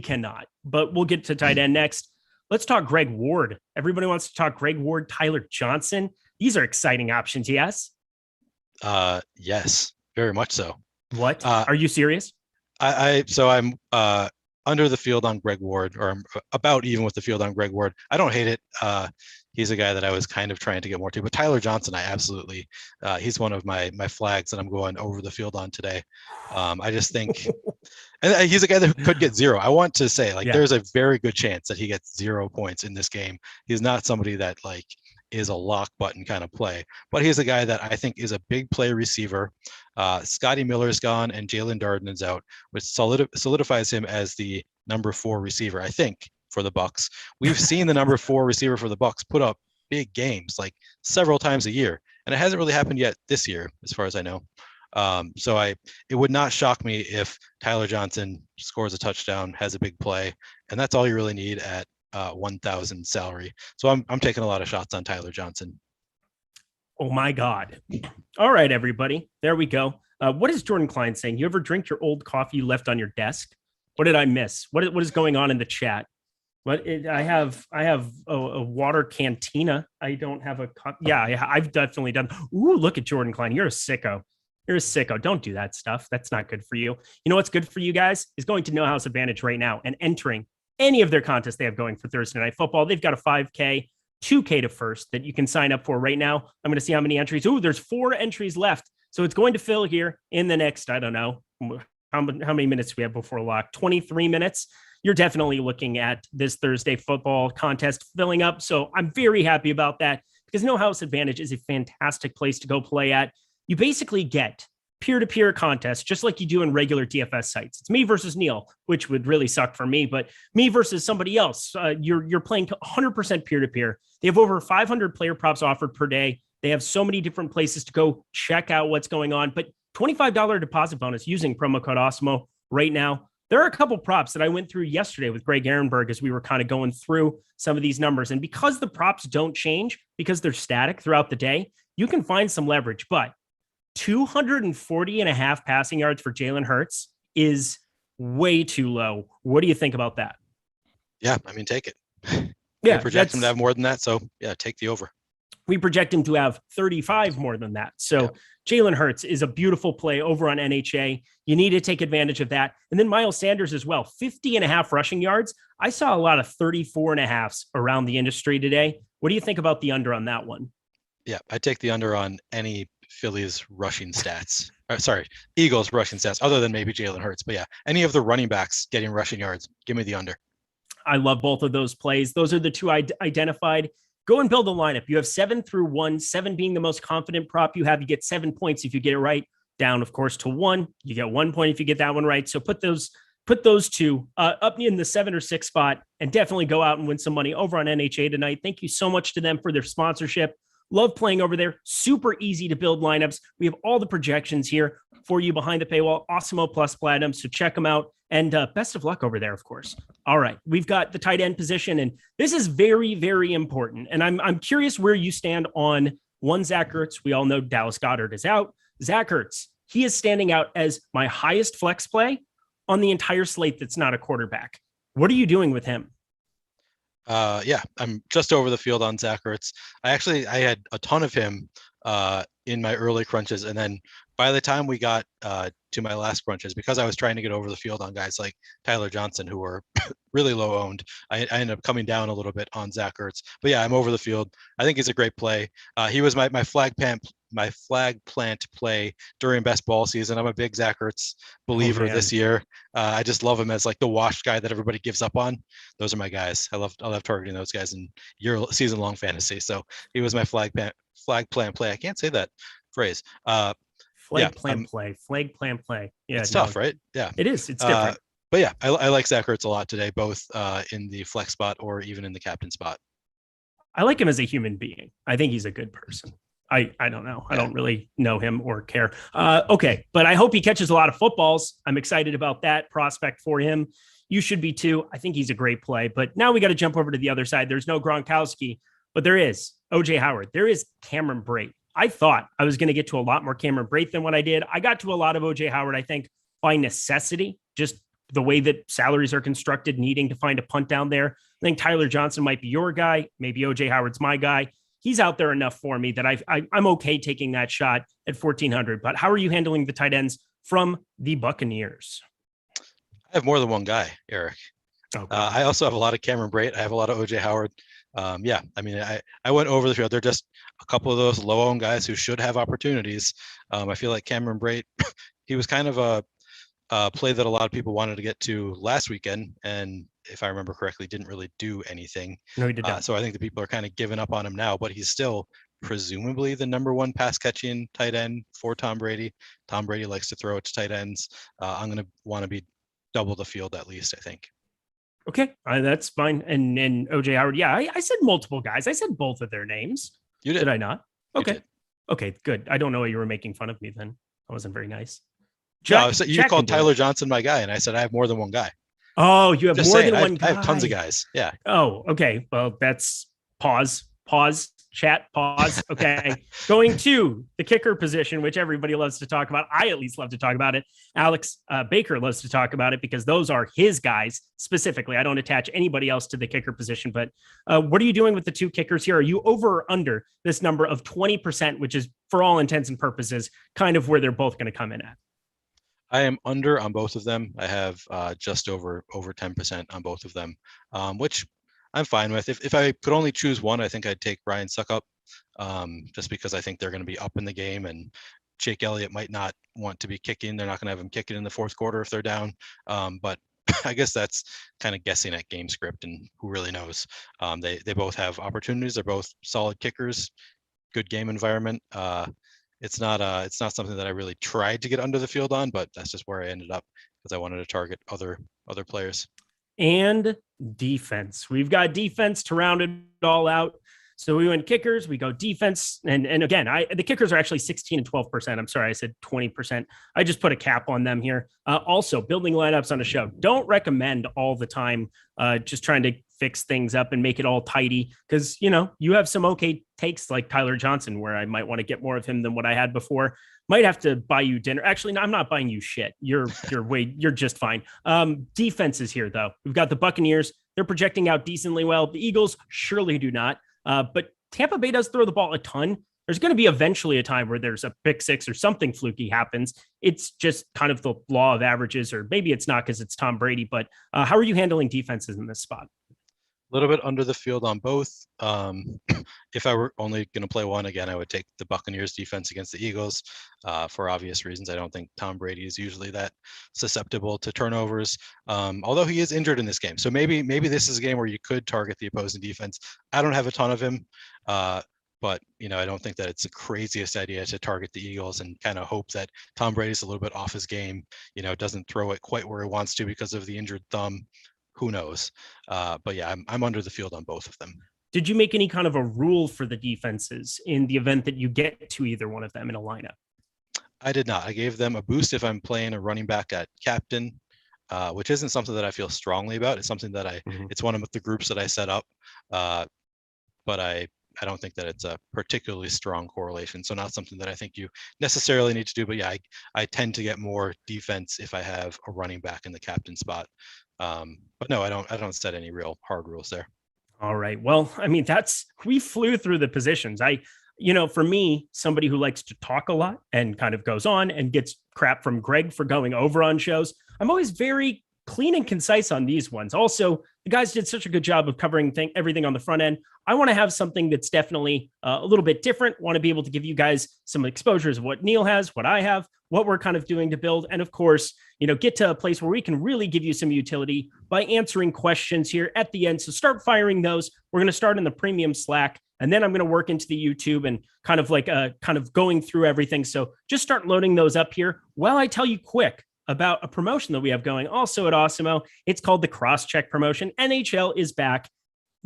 cannot. But we'll get to tight end next. Let's talk Greg Ward. Everybody wants to talk Greg Ward, Tyler Johnson. These are exciting options, yes? Yes, very much so. What? Are you serious? I'm under the field on Greg Ward, or I'm about even with the field on Greg Ward. I don't hate it. He's a guy that I was kind of trying to get more to, but Tyler Johnson, I absolutely, he's one of my flags that I'm going over the field on today. I just think, and he's a guy that could get 0. I want to say, there's a very good chance that he gets 0 points in this game. He's not somebody that is a lock button kind of play, but he's a guy that I think is a big play receiver. Scotty Miller's gone and Jalen Darden is out, which solidifies him as the number 4 receiver, I think, for the Bucs. We've seen the number 4 receiver for the Bucs put up big games several times a year, and it hasn't really happened yet this year, as far as I know. It would not shock me if Tyler Johnson scores a touchdown, has a big play, and that's all you really need at 1,000 salary. So I'm taking a lot of shots on Tyler Johnson. Oh my God. All right, everybody. There we go. What is Jordan Klein saying? You ever drink your old coffee you left on your desk? What did I miss? What is going on in the chat? I have a water cantina. I don't have a cup. Yeah, I've definitely done. Ooh, look at Jordan Klein. You're a sicko. You're a sicko. Don't do that stuff. That's not good for you. You know what's good for you guys is going to No House Advantage right now and entering any of their contests they have going for Thursday Night Football. They've got a 5K, 2K to first that you can sign up for right now. I'm going to see how many entries. Ooh, there's 4 entries left. So it's going to fill here in the next, I don't know, how many minutes we have before lock? 23 minutes. You're definitely looking at this Thursday football contest filling up. So I'm very happy about that because No House Advantage is a fantastic place to go play at. You basically get peer-to-peer contests, just like you do in regular DFS sites. It's me versus Neil, which would really suck for me, but me versus somebody else. You're playing 100% peer-to-peer. They have over 500 player props offered per day. They have so many different places to go check out what's going on, but $25 deposit bonus using promo code Awesemo right now. There are a couple props that I went through yesterday with Greg Ehrenberg as we were kind of going through some of these numbers. And because the props don't change, because they're static throughout the day, you can find some leverage. But 240.5 passing yards for Jalen Hurts is way too low. What do you think about that? Yeah, I mean, take it. Yeah, I project him to have more than that. So yeah, take the over. We project him to have 35 more than that. So Jalen Hurts is a beautiful play over on NHA. You need to take advantage of that. And then Miles Sanders as well, 50.5 rushing yards. I saw a lot of 34.5s around the industry today. What do you think about the under on that one? Yeah, I take the under on any Phillies rushing stats. Eagles rushing stats, other than maybe Jalen Hurts. But yeah, any of the running backs getting rushing yards, give me the under. I love both of those plays. Those are the two I identified. Go and build a lineup. You have 7 through 1, 7 being the most confident prop you have. You get 7 points if you get it right. Down, of course, to 1. You get 1 point if you get that one right. So put those two up in the 7 or 6 spot and definitely go out and win some money over on NHA tonight. Thank you so much to them for their sponsorship. Love playing over there. Super easy to build lineups. We have all the projections here for you behind the paywall. Awesemo plus Platinum. So check them out. And best of luck over there, of course. All right. We've got the tight end position. And this is very, very important. And I'm curious where you stand on one Zach Ertz. We all know Dallas Goedert is out. Zach Ertz, he is standing out as my highest flex play on the entire slate that's not a quarterback. What are you doing with him? Yeah, I'm just over the field on Zach Ertz. I had a ton of him in my early crunches, and then by the time we got to my last crunches, because I was trying to get over the field on guys like Tyler Johnson, who were really low owned, I ended up coming down a little bit on Zach Ertz. But yeah, I'm over the field. I think he's a great play. He was my flag plant play during best ball season. I'm a big Zach Ertz believer this year. I just love him as like the washed guy that everybody gives up on. Those are my guys. I love targeting those guys in season long fantasy. So he was my flag plant play. I can't say that phrase. Flag plan play. Yeah, it's tough, right? Yeah, it is. It's different. But yeah, I like Zach Ertz a lot today, both in the flex spot or even in the captain spot. I like him as a human being. I think he's a good person. I don't know. I don't really know him or care. Okay, but I hope he catches a lot of footballs. I'm excited about that prospect for him. You should be too. I think he's a great play. But now we got to jump over to the other side. There's no Gronkowski, but there is OJ Howard. There is Cameron Breit. I thought I was going to get to a lot more Cameron Breit than what I did. I got to a lot of OJ Howard, I think, by necessity, just the way that salaries are constructed, needing to find a punt down there. I think Tyler Johnson might be your guy. Maybe OJ Howard's my guy. He's out there enough for me that I'm okay taking that shot at 1,400. But how are you handling the tight ends from the Buccaneers? I have more than one guy, Eric. Okay. I also have a lot of Cameron Breit. I have a lot of OJ Howard. Yeah, I mean, I went over the field. They're just a couple of those low-owned guys who should have opportunities. I feel like Cameron Breit, he was kind of a play that a lot of people wanted to get to last weekend, and if I remember correctly, didn't really do anything. No, he did not. So I think the people are kind of giving up on him now, but he's still presumably the number 1 pass catching tight end for Tom Brady. Tom Brady likes to throw it to tight ends. I'm going to want to be double the field at least, I think. Okay, that's fine. And OJ Howard, yeah, I said multiple guys. I said both of their names. You did. Did I not? Okay. Okay, good. I don't know why you were making fun of me then. That wasn't very nice. You called Tyler Johnson my guy, and I said I have more than one guy. Oh, you have more than one guy. I have tons of guys. Yeah. Oh, okay. Well, that's pause. chat, pause. Okay. Going to the kicker position, which everybody loves to talk about. I at least love to talk about it. Alex Baker loves to talk about it because those are his guys specifically. I don't attach anybody else to the kicker position, but what are you doing with the two kickers here? Are you over or under this number of 20%, which is for all intents and purposes, kind of where they're both going to come in at? I am under on both of them. I have just over 10% on both of them, which I'm fine with. If I could only choose one, I think I'd take Ryan Suckup, just because I think they're going to be up in the game, and Jake Elliott might not want to be kicking. They're not going to have him kicking in the fourth quarter if they're down. But I guess that's kind of guessing at game script, and who really knows. They both have opportunities. They're both solid kickers, good game environment. It's not something that I really tried to get under the field on, but that's just where I ended up because I wanted to target other players. And defense. We've got defense to round it all out. So we went kickers, we go defense. And again, the kickers are actually 16 and 12%. I'm sorry, I said 20%. I just put a cap on them here. Also, building lineups on a show. Don't recommend all the time just trying to fix things up and make it all tidy. Because, you have some okay takes like Tyler Johnson, where I might want to get more of him than what I had before. Might have to buy you dinner. Actually, no, I'm not buying you shit. You're just fine. Defenses here, though. We've got the Buccaneers. They're projecting out decently well. The Eagles surely do not. But Tampa Bay does throw the ball a ton. There's going to be eventually a time where there's a pick six or something fluky happens. It's just kind of the law of averages, or maybe it's not because it's Tom Brady. But how are you handling defenses in this spot? A little bit under the field on both. If I were only going to play one again, I would take the Buccaneers defense against the Eagles for obvious reasons. I don't think Tom Brady is usually that susceptible to turnovers, although he is injured in this game. So maybe this is a game where you could target the opposing defense. I don't have a ton of him, but I don't think that it's the craziest idea to target the Eagles and kind of hope that Tom Brady's a little bit off his game, doesn't throw it quite where he wants to because of the injured thumb. Who knows? But yeah, I'm under the field on both of them. Did you make any kind of a rule for the defenses in the event that you get to either one of them in a lineup? I did not. I gave them a boost if I'm playing a running back at captain, which isn't something that I feel strongly about. It's something that it's one of the groups that I set up, but I don't think that it's a particularly strong correlation. So not something that I think you necessarily need to do. But yeah, I tend to get more defense if I have a running back in the captain spot. But no, I don't set any real hard rules there. All right. Well, I mean, we flew through the positions. For me, somebody who likes to talk a lot and kind of goes on and gets crap from Greg for going over on shows, I'm always very clean and concise on these ones. Also, the guys did such a good job of covering everything on the front end. I want to have something that's definitely a little bit different. Want to be able to give you guys some exposures of what Neil has, what I have, what we're kind of doing to build. And of course, get to a place where we can really give you some utility by answering questions here at the end. So start firing those. We're going to start in the premium Slack, and then I'm going to work into the YouTube and kind of going through everything. So just start loading those up here while I tell you quick about a promotion that we have going also at Awesemo. It's called the Cross-Check promotion. NHL is back.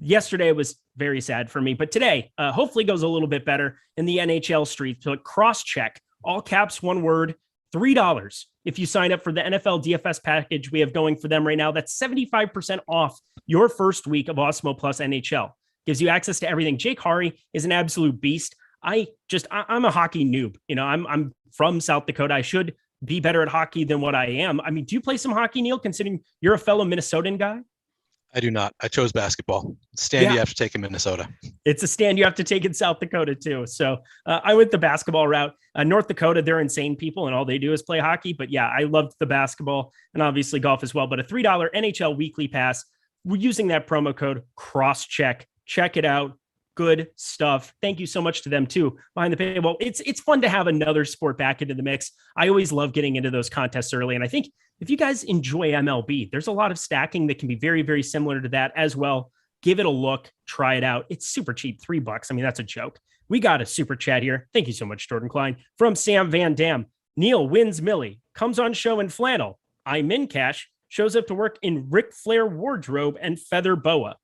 Yesterday was very sad for me, but today hopefully goes a little bit better in the NHL streets. So Cross-Check, all caps, one word, $3. If you sign up for the NFL DFS package we have going for them right now, that's 75% off your first week of Awesemo Plus NHL. Gives you access to everything. Jake Hari is an absolute beast. I'm a hockey noob. I'm from South Dakota. I should be better at hockey than what I am. I mean, do you play some hockey, Neil, considering you're a fellow Minnesotan guy? I do not. I chose basketball. Stand you have to take in Minnesota. It's a stand you have to take in South Dakota too. So I went the basketball route. North Dakota, they're insane people and all they do is play hockey. But yeah, I loved the basketball and obviously golf as well. But a $3 NHL weekly pass. We're using that promo code CROSSCHECK. Check it out. Good stuff. Thank you so much to them too behind the paywall. It's fun to have another sport back into the mix. I always love getting into those contests early. And I think if you guys enjoy MLB, there's a lot of stacking that can be very, very similar to that as well. Give it a look, try it out. It's super cheap, $3. I mean, that's a joke. We got a super chat here. Thank you so much, Jordan Klein. From Sam Van Dam. Neil wins Millie, comes on show in flannel. I'm in cash, shows up to work in Ric Flair wardrobe and feather boa.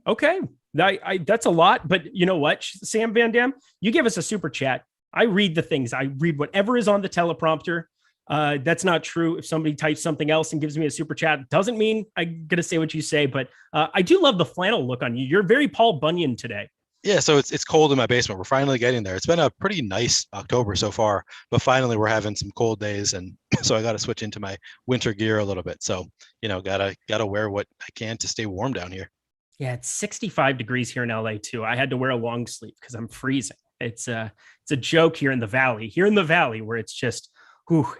Okay. That's a lot, but you know what, Sam Van Dam, you give us a super chat. I read the things. I read whatever is on the teleprompter. That's not true. If somebody types something else and gives me a super chat, doesn't mean I'm going to say what you say, but I do love the flannel look on you. You're very Paul Bunyan today. Yeah, so it's cold in my basement. We're finally getting there. It's been a pretty nice October so far, but finally we're having some cold days, and so I got to switch into my winter gear a little bit. So, gotta wear what I can to stay warm down here. Yeah, it's 65 degrees here in LA too. I had to wear a long sleeve because I'm freezing. It's a joke here in the valley. Here in the valley, where it's just,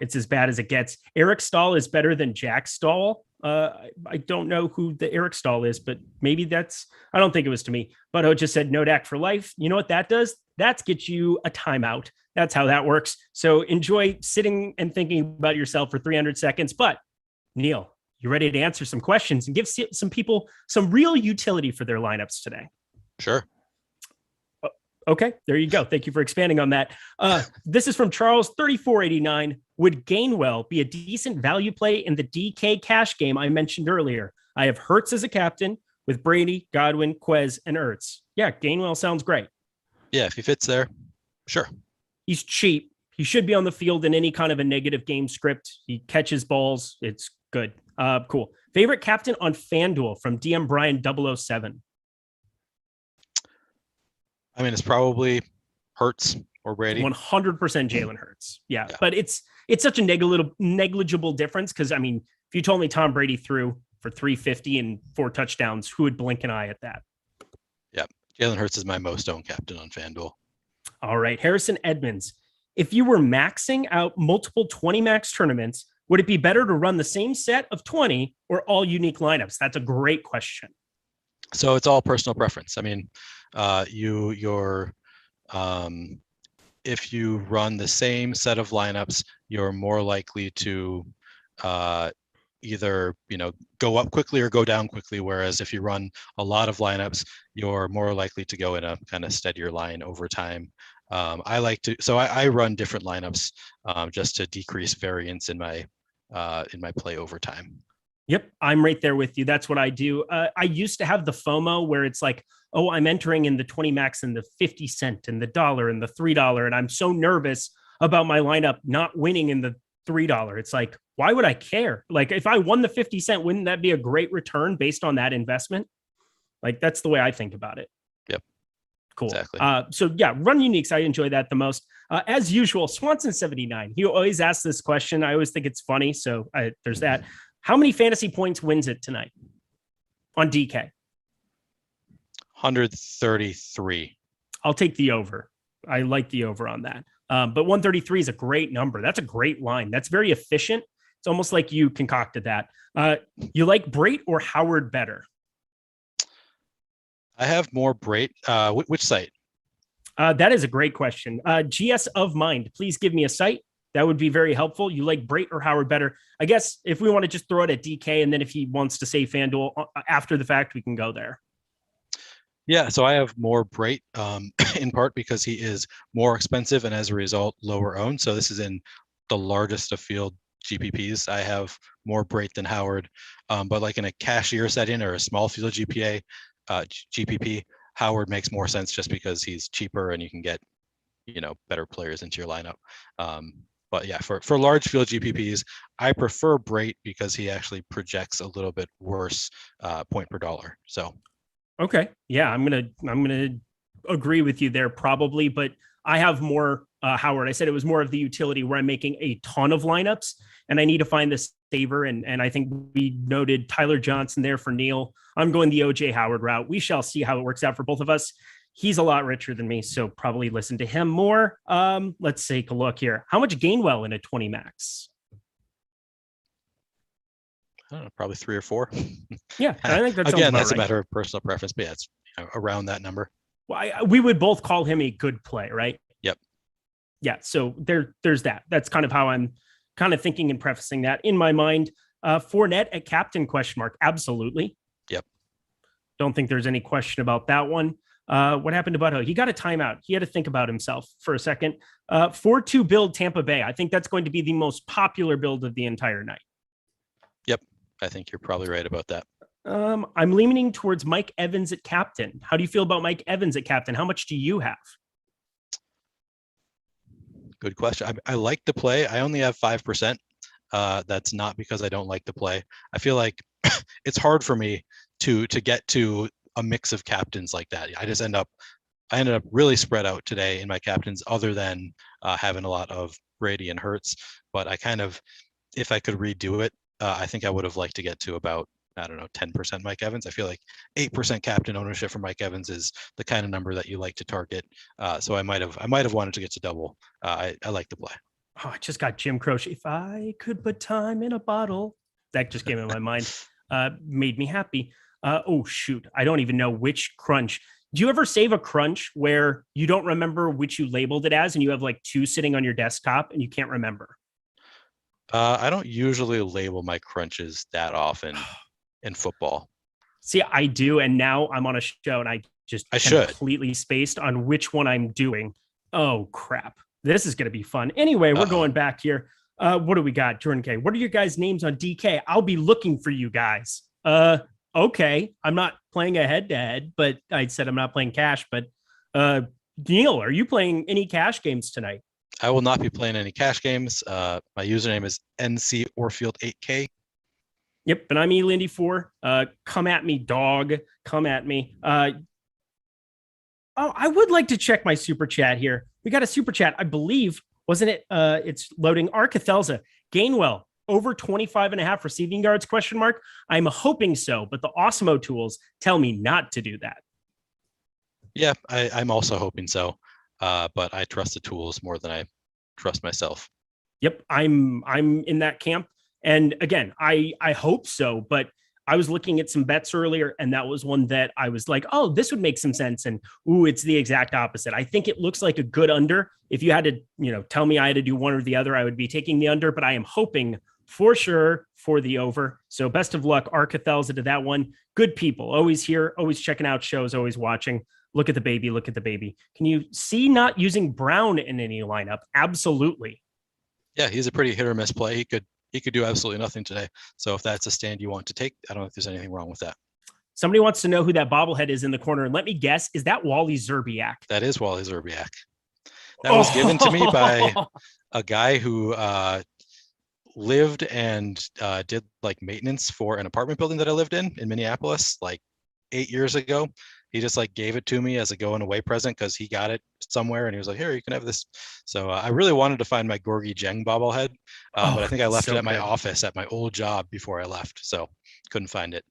it's as bad as it gets. Eric Stahl is better than Jack Stahl. I don't know who the Eric Stahl is, but maybe I don't think it was to me. But I just said no Dak for life. You know what that does? That gets you a timeout. That's how that works. So enjoy sitting and thinking about yourself for 300 seconds. But Neil, you ready to answer some questions and give some people some real utility for their lineups today? Sure. Okay, there you go. Thank you for expanding on that. This is from Charles 3489. Would Gainwell be a decent value play in the DK cash game I mentioned earlier? I have Hurts as a captain with Brady, Godwin, Quez, and Ertz. Yeah, Gainwell sounds great. Yeah, if he fits there, sure. He's cheap. He should be on the field in any kind of a negative game script. He catches balls. It's good. Cool. Favorite captain on FanDuel from DM Brian 007. I mean, it's probably Hurts or Brady. 100% Jalen Hurts. Yeah, but it's such a negligible difference because, I mean, if you told me Tom Brady threw for 350 and 4 touchdowns, who would blink an eye at that? Yeah, Jalen Hurts is my most owned captain on FanDuel. All right, Harrison Edmonds. If you were maxing out multiple 20 max tournaments, would it be better to run the same set of 20 or all unique lineups? That's a great question. So it's all personal preference. I mean, if you run the same set of lineups, you're more likely to either go up quickly or go down quickly. Whereas if you run a lot of lineups, you're more likely to go in a kind of steadier line over time. I run different lineups just to decrease variance in my play over time. Yep, I'm right there with you. That's what I do. I used to have the FOMO where it's like, oh, I'm entering in the 20 max and the 50 cent and the $1 and the $3. And I'm so nervous about my lineup not winning in the $3. It's like, why would I care? Like, if I won the 50 cent, wouldn't that be a great return based on that investment? Like, that's the way I think about it. Yep. Cool. Exactly. So yeah, run uniques. I enjoy that the most. As usual, Swanson79. He always asks this question. I always think it's funny. So there's that. How many fantasy points wins it tonight on DK? 133. I'll take the over. I like the over on that. But 133 is a great number. That's a great line. That's very efficient. It's almost like you concocted that. You like Breit or Howard better? I have more Breit. Which site? That is a great question. GS of Mind, please give me a site. That would be very helpful. You like Breit or Howard better? I guess if we want to just throw it at DK, and then if he wants to say FanDuel after the fact, we can go there. Yeah, so I have more Breit in part because he is more expensive and as a result, lower owned. So this is in the largest of field GPPs. I have more Breit than Howard. But like in a cashier setting or a small field GPP, Howard makes more sense just because he's cheaper and you can get, better players into your lineup. But yeah, for large field GPPs, I prefer Breit because he actually projects a little bit worse point per dollar. So, okay, yeah, I'm gonna agree with you there probably, but I have more Howard. I said it was more of the utility where I'm making a ton of lineups and I need to find the saver. And I think we noted Tyler Johnson there for Neil. I'm going the OJ Howard route. We shall see how it works out for both of us. He's a lot richer than me, so probably listen to him more. Let's take a look here. How much Gainwell in a 20 max? I don't know, probably 3 or 4. Yeah, I think that's again, that's right. A matter of personal preference, but yeah, it's around that number. Well, we would both call him a good play, right? Yep. Yeah, so there's that. That's kind of how I'm kind of thinking and prefacing that in my mind. Fournette at captain ? Absolutely. Yep. Don't think there's any question about that one. What happened to Butto? He got a timeout. He had to think about himself for a second. 4-2 build Tampa Bay. I think that's going to be the most popular build of the entire night. Yep. I think you're probably right about that. I'm leaning towards Mike Evans at captain. How do you feel about Mike Evans at captain? How much do you have? Good question. I like the play. I only have 5%. That's not because I don't like the play. I feel like it's hard for me to get to a mix of captains like that. I just end up I ended up really spread out today in my captains, other than having a lot of Brady and Hurts. But I kind of, if I could redo it, I think I would have liked to get to about, I don't know, 10% Mike Evans. I feel like 8% captain ownership for Mike Evans is the kind of number that you like to target. So I might have wanted to get to double. I like the play. Oh, I just got Jim Croce. If I could put time in a bottle, that just came in my mind. Made me happy. Oh shoot, I don't even know which crunch. Do you ever save a crunch where you don't remember which you labeled it as, and you have like 2 sitting on your desktop and you can't remember? I don't usually label my crunches that often in football. See, I do, and now I'm on a show and I completely spaced on which one I'm doing. Oh crap. This is going to be fun. Anyway, we're going back here. What do we got, Jordan K? What are your guys' names on DK? I'll be looking for you guys. Okay. I'm not playing a head-to-head, but I said I'm not playing cash. But Neil, are you playing any cash games tonight? I will not be playing any cash games. My username is NC Orfield 8K. Yep, and I'm eLindy4. Come at me, dog. Come at me. I would like to check my super chat here. We got a super chat, I believe, wasn't it? It's loading. Arcathelza, Gainwell, over 25.5 receiving yards, question mark. I'm hoping so, but the Awesemo tools tell me not to do that. Yeah, I'm also hoping so. But I trust the tools more than I trust myself. Yep, I'm in that camp. And again, I hope so, but I was looking at some bets earlier, and that was one that I was like, oh, this would make some sense. And it's the exact opposite. I think it looks like a good under. If you had to, tell me I had to do one or the other, I would be taking the under, but I am hoping for sure for the over. So best of luck, Arcathelza, to that one. Good people, always here, always checking out shows, always watching. Look at the baby. Look at the baby. Can you see not using Brown in any lineup? Absolutely. Yeah, he's a pretty hit or miss play. He could do absolutely nothing today. So if that's a stand you want to take, I don't know if there's anything wrong with that. Somebody wants to know who that bobblehead is in the corner. And let me guess, is that Wally Zerbiak? That is Wally Zerbiak. That was given to me by a guy who lived and did like maintenance for an apartment building that I lived in Minneapolis, like 8 years ago. He just like gave it to me as a going away present because he got it somewhere and he was like, here, you can have this. So I really wanted to find my Gorgie Jeng bobblehead, but I think I left it at my office at my old job before I left. So couldn't find it.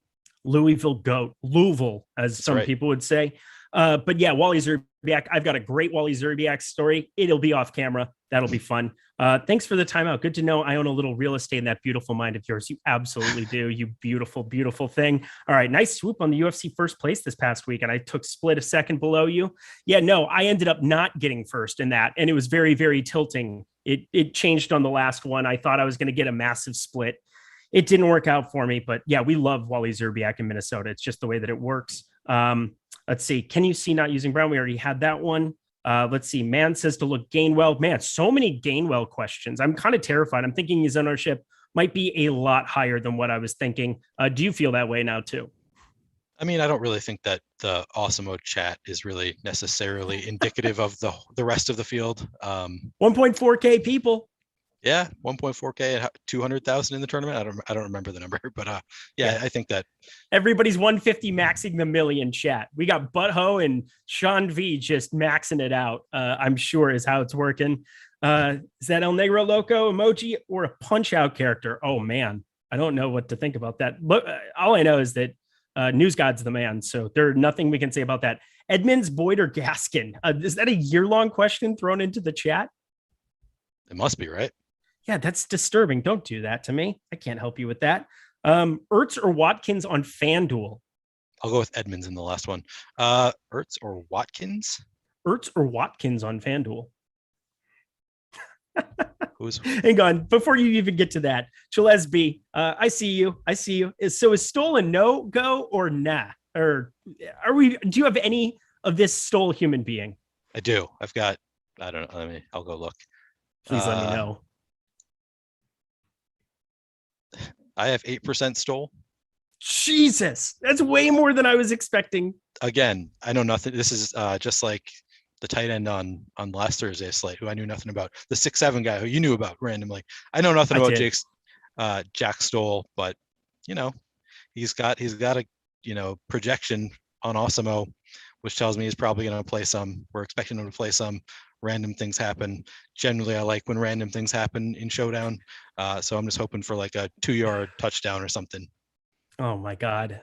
Louisville goat, Louisville, as That's some right. people would say. But yeah, Wally Zerbiak. I've got a great Wally Zerbiak story. It'll be off camera. That'll be fun. Thanks for the timeout. Good to know I own a little real estate in that beautiful mind of yours. You absolutely do. You beautiful, beautiful thing. All right. Nice swoop on the UFC first place this past week. And I took split a second below you. Yeah, no, I ended up not getting first in that. And it was very, very tilting. It changed on the last one. I thought I was going to get a massive split. It didn't work out for me, but yeah, we love Wally Zerbiak in Minnesota. It's just the way that it works. Let's see. Can you see not using Brown? We already had that one. Let's see. Man says to look Gainwell. Man, so many Gainwell questions. I'm kind of terrified. I'm thinking his ownership might be a lot higher than what I was thinking. Do you feel that way now too? I mean, I don't really think that the Awesemo chat is really necessarily indicative of the rest of the field. 1.4K people. Yeah, 1.4K at 200,000 in the tournament. I don't remember the number, but yeah, I think that everybody's 150 maxing the million chat. We got Butthole and Sean V just maxing it out. I'm sure is how it's working. Is that El Negro Loco emoji or a punch out character? Oh man, I don't know what to think about that. But all I know is that News God's the man. So there's nothing we can say about that. Edmonds, Boyd, or Gaskin? Is that a year-long question thrown into the chat? It must be, right? Yeah, that's disturbing. Don't do that to me. I can't help you with that. Ertz or Watkins on FanDuel? I'll go with Edmonds in the last one. Ertz or Watkins? Ertz or Watkins on FanDuel? Hang on. Before you even get to that, Gillespie, I see you. So is Stoll a no-go or nah? Or do you have any of this Stoll human being? I do. I've got, I don't know. I'll go look. Please let me know. I have 8% Stoll. Jesus, that's way more than I was expecting. Again, I know nothing. This is just like the tight end on last Thursday's slate, who I knew nothing about. The 6'7" guy who you knew about randomly. I know nothing about Jack Stoll, but he's got a projection on Awesemo which tells me he's probably going to play some. We're expecting him to play some. Random things happen. Generally, I like when random things happen in Showdown. So I'm just hoping for like a 2-yard touchdown or something. Oh my God.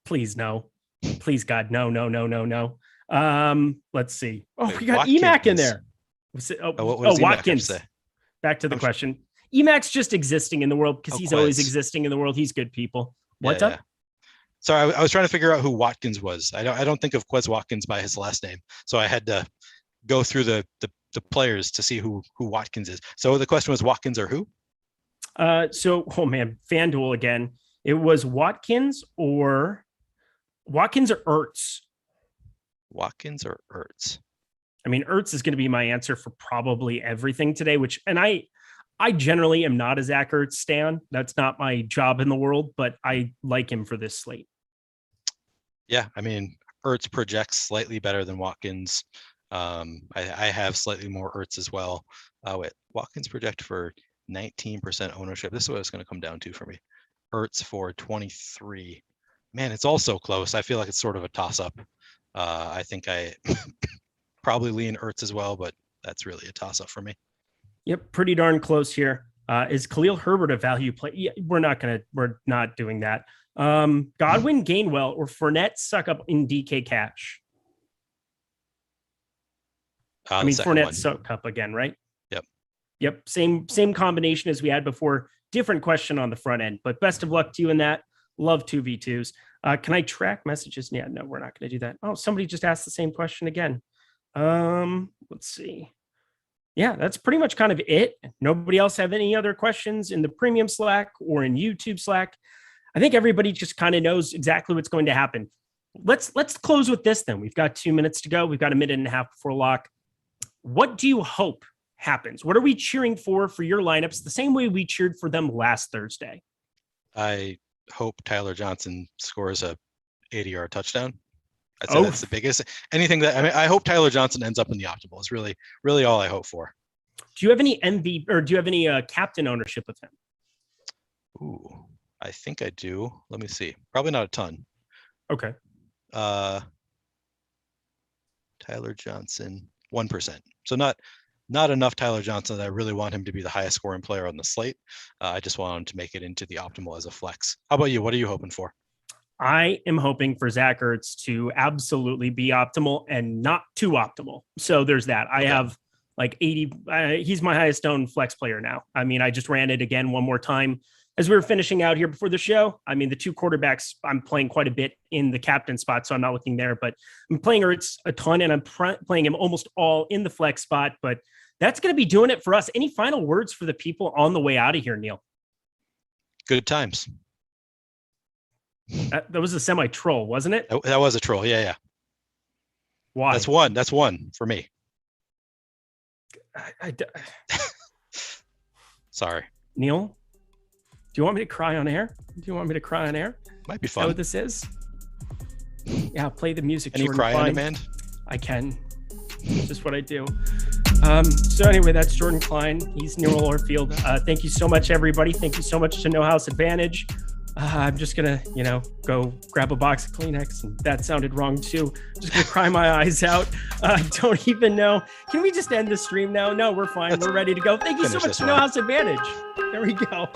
Please no. Please God, no. Let's see. Oh, Wait, we got Watkins. Emac in there. What does Emac Watkins. have to say? Back to the I'm sure- question. Emac's just existing in the world because Oh, he's always Quez. existing in the world. He's good people. Yeah, What's yeah. up? Sorry, I was trying to figure out who Watkins was. I don't think of Quez Watkins by his last name, so I had to go through the players to see who Watkins is. So the question was Watkins or who? Oh man, FanDuel again. It was Watkins or Ertz. Watkins or Ertz? I mean, Ertz is going to be my answer for probably everything today, and I generally am not a Zach Ertz stan. That's not my job in the world, but I like him for this slate. Yeah, I mean, Ertz projects slightly better than Watkins. I have slightly more Ertz as well. Watkins project for 19% ownership. This is what it's going to come down to for me. Ertz for 23. Man, it's all so close. I feel like it's sort of a toss-up. I think I probably lean Ertz as well, but that's really a toss-up for me. Yep, pretty darn close here. Is Khalil Herbert a value play? Yeah, we're not doing that. Godwin, Gainwell, or Fournette suck up in DK cash. I mean, Fournette suck up again, right? Yep. Same combination as we had before. Different question on the front end, but best of luck to you in that. Love 2v2s. Can I track messages? Yeah, no, we're not going to do that. Oh, somebody just asked the same question again. Let's see. Yeah, that's pretty much kind of it. Nobody else have any other questions in the premium Slack or in YouTube Slack? I think everybody just kind of knows exactly what's going to happen. Let's close with this then. We've got 2 minutes to go. We've got a minute and a half before lock. What do you hope happens? What are we cheering for your lineups? The same way we cheered for them last Thursday. I hope Tyler Johnson scores a 80-yard touchdown. I'd say that's the biggest. I hope Tyler Johnson ends up in the optimal. Is really, really all I hope for. Do you have any MVP or do you have any captain ownership with him? Ooh, I think I do. Let me see. Probably not a ton. Okay. Tyler Johnson, 1%. So not enough Tyler Johnson that I really want him to be the highest scoring player on the slate. I just want him to make it into the optimal as a flex. How about you? What are you hoping for? I am hoping for Zach Ertz to absolutely be optimal and not too optimal. So there's that. I have like 80. He's my highest owned flex player now. I mean, I just ran it again one more time as we were finishing out here before the show. I mean, the two quarterbacks, I'm playing quite a bit in the captain spot, so I'm not looking there, but I'm playing Ertz a ton and I'm playing him almost all in the flex spot, but that's going to be doing it for us. Any final words for the people on the way out of here, Neil? Good times. That was a semi-troll, wasn't it? That was a troll. Yeah. Why? That's one for me. Sorry. Neil, do you want me to cry on air? Might be Is that fun. what this is? Yeah, play the music. Can you Jordan cry on Klein. demand? I can. It's just what I do. So anyway, that's Jordan Klein. He's Neil Orfield. Thank you so much, everybody. Thank you so much to No House Advantage. I'm just going to, go grab a box of Kleenex. And that sounded wrong too. Just going to cry my eyes out. I don't even know. Can we just end the stream now? No, we're fine. We're ready to go. Thank you so much to No House Advantage. There we go.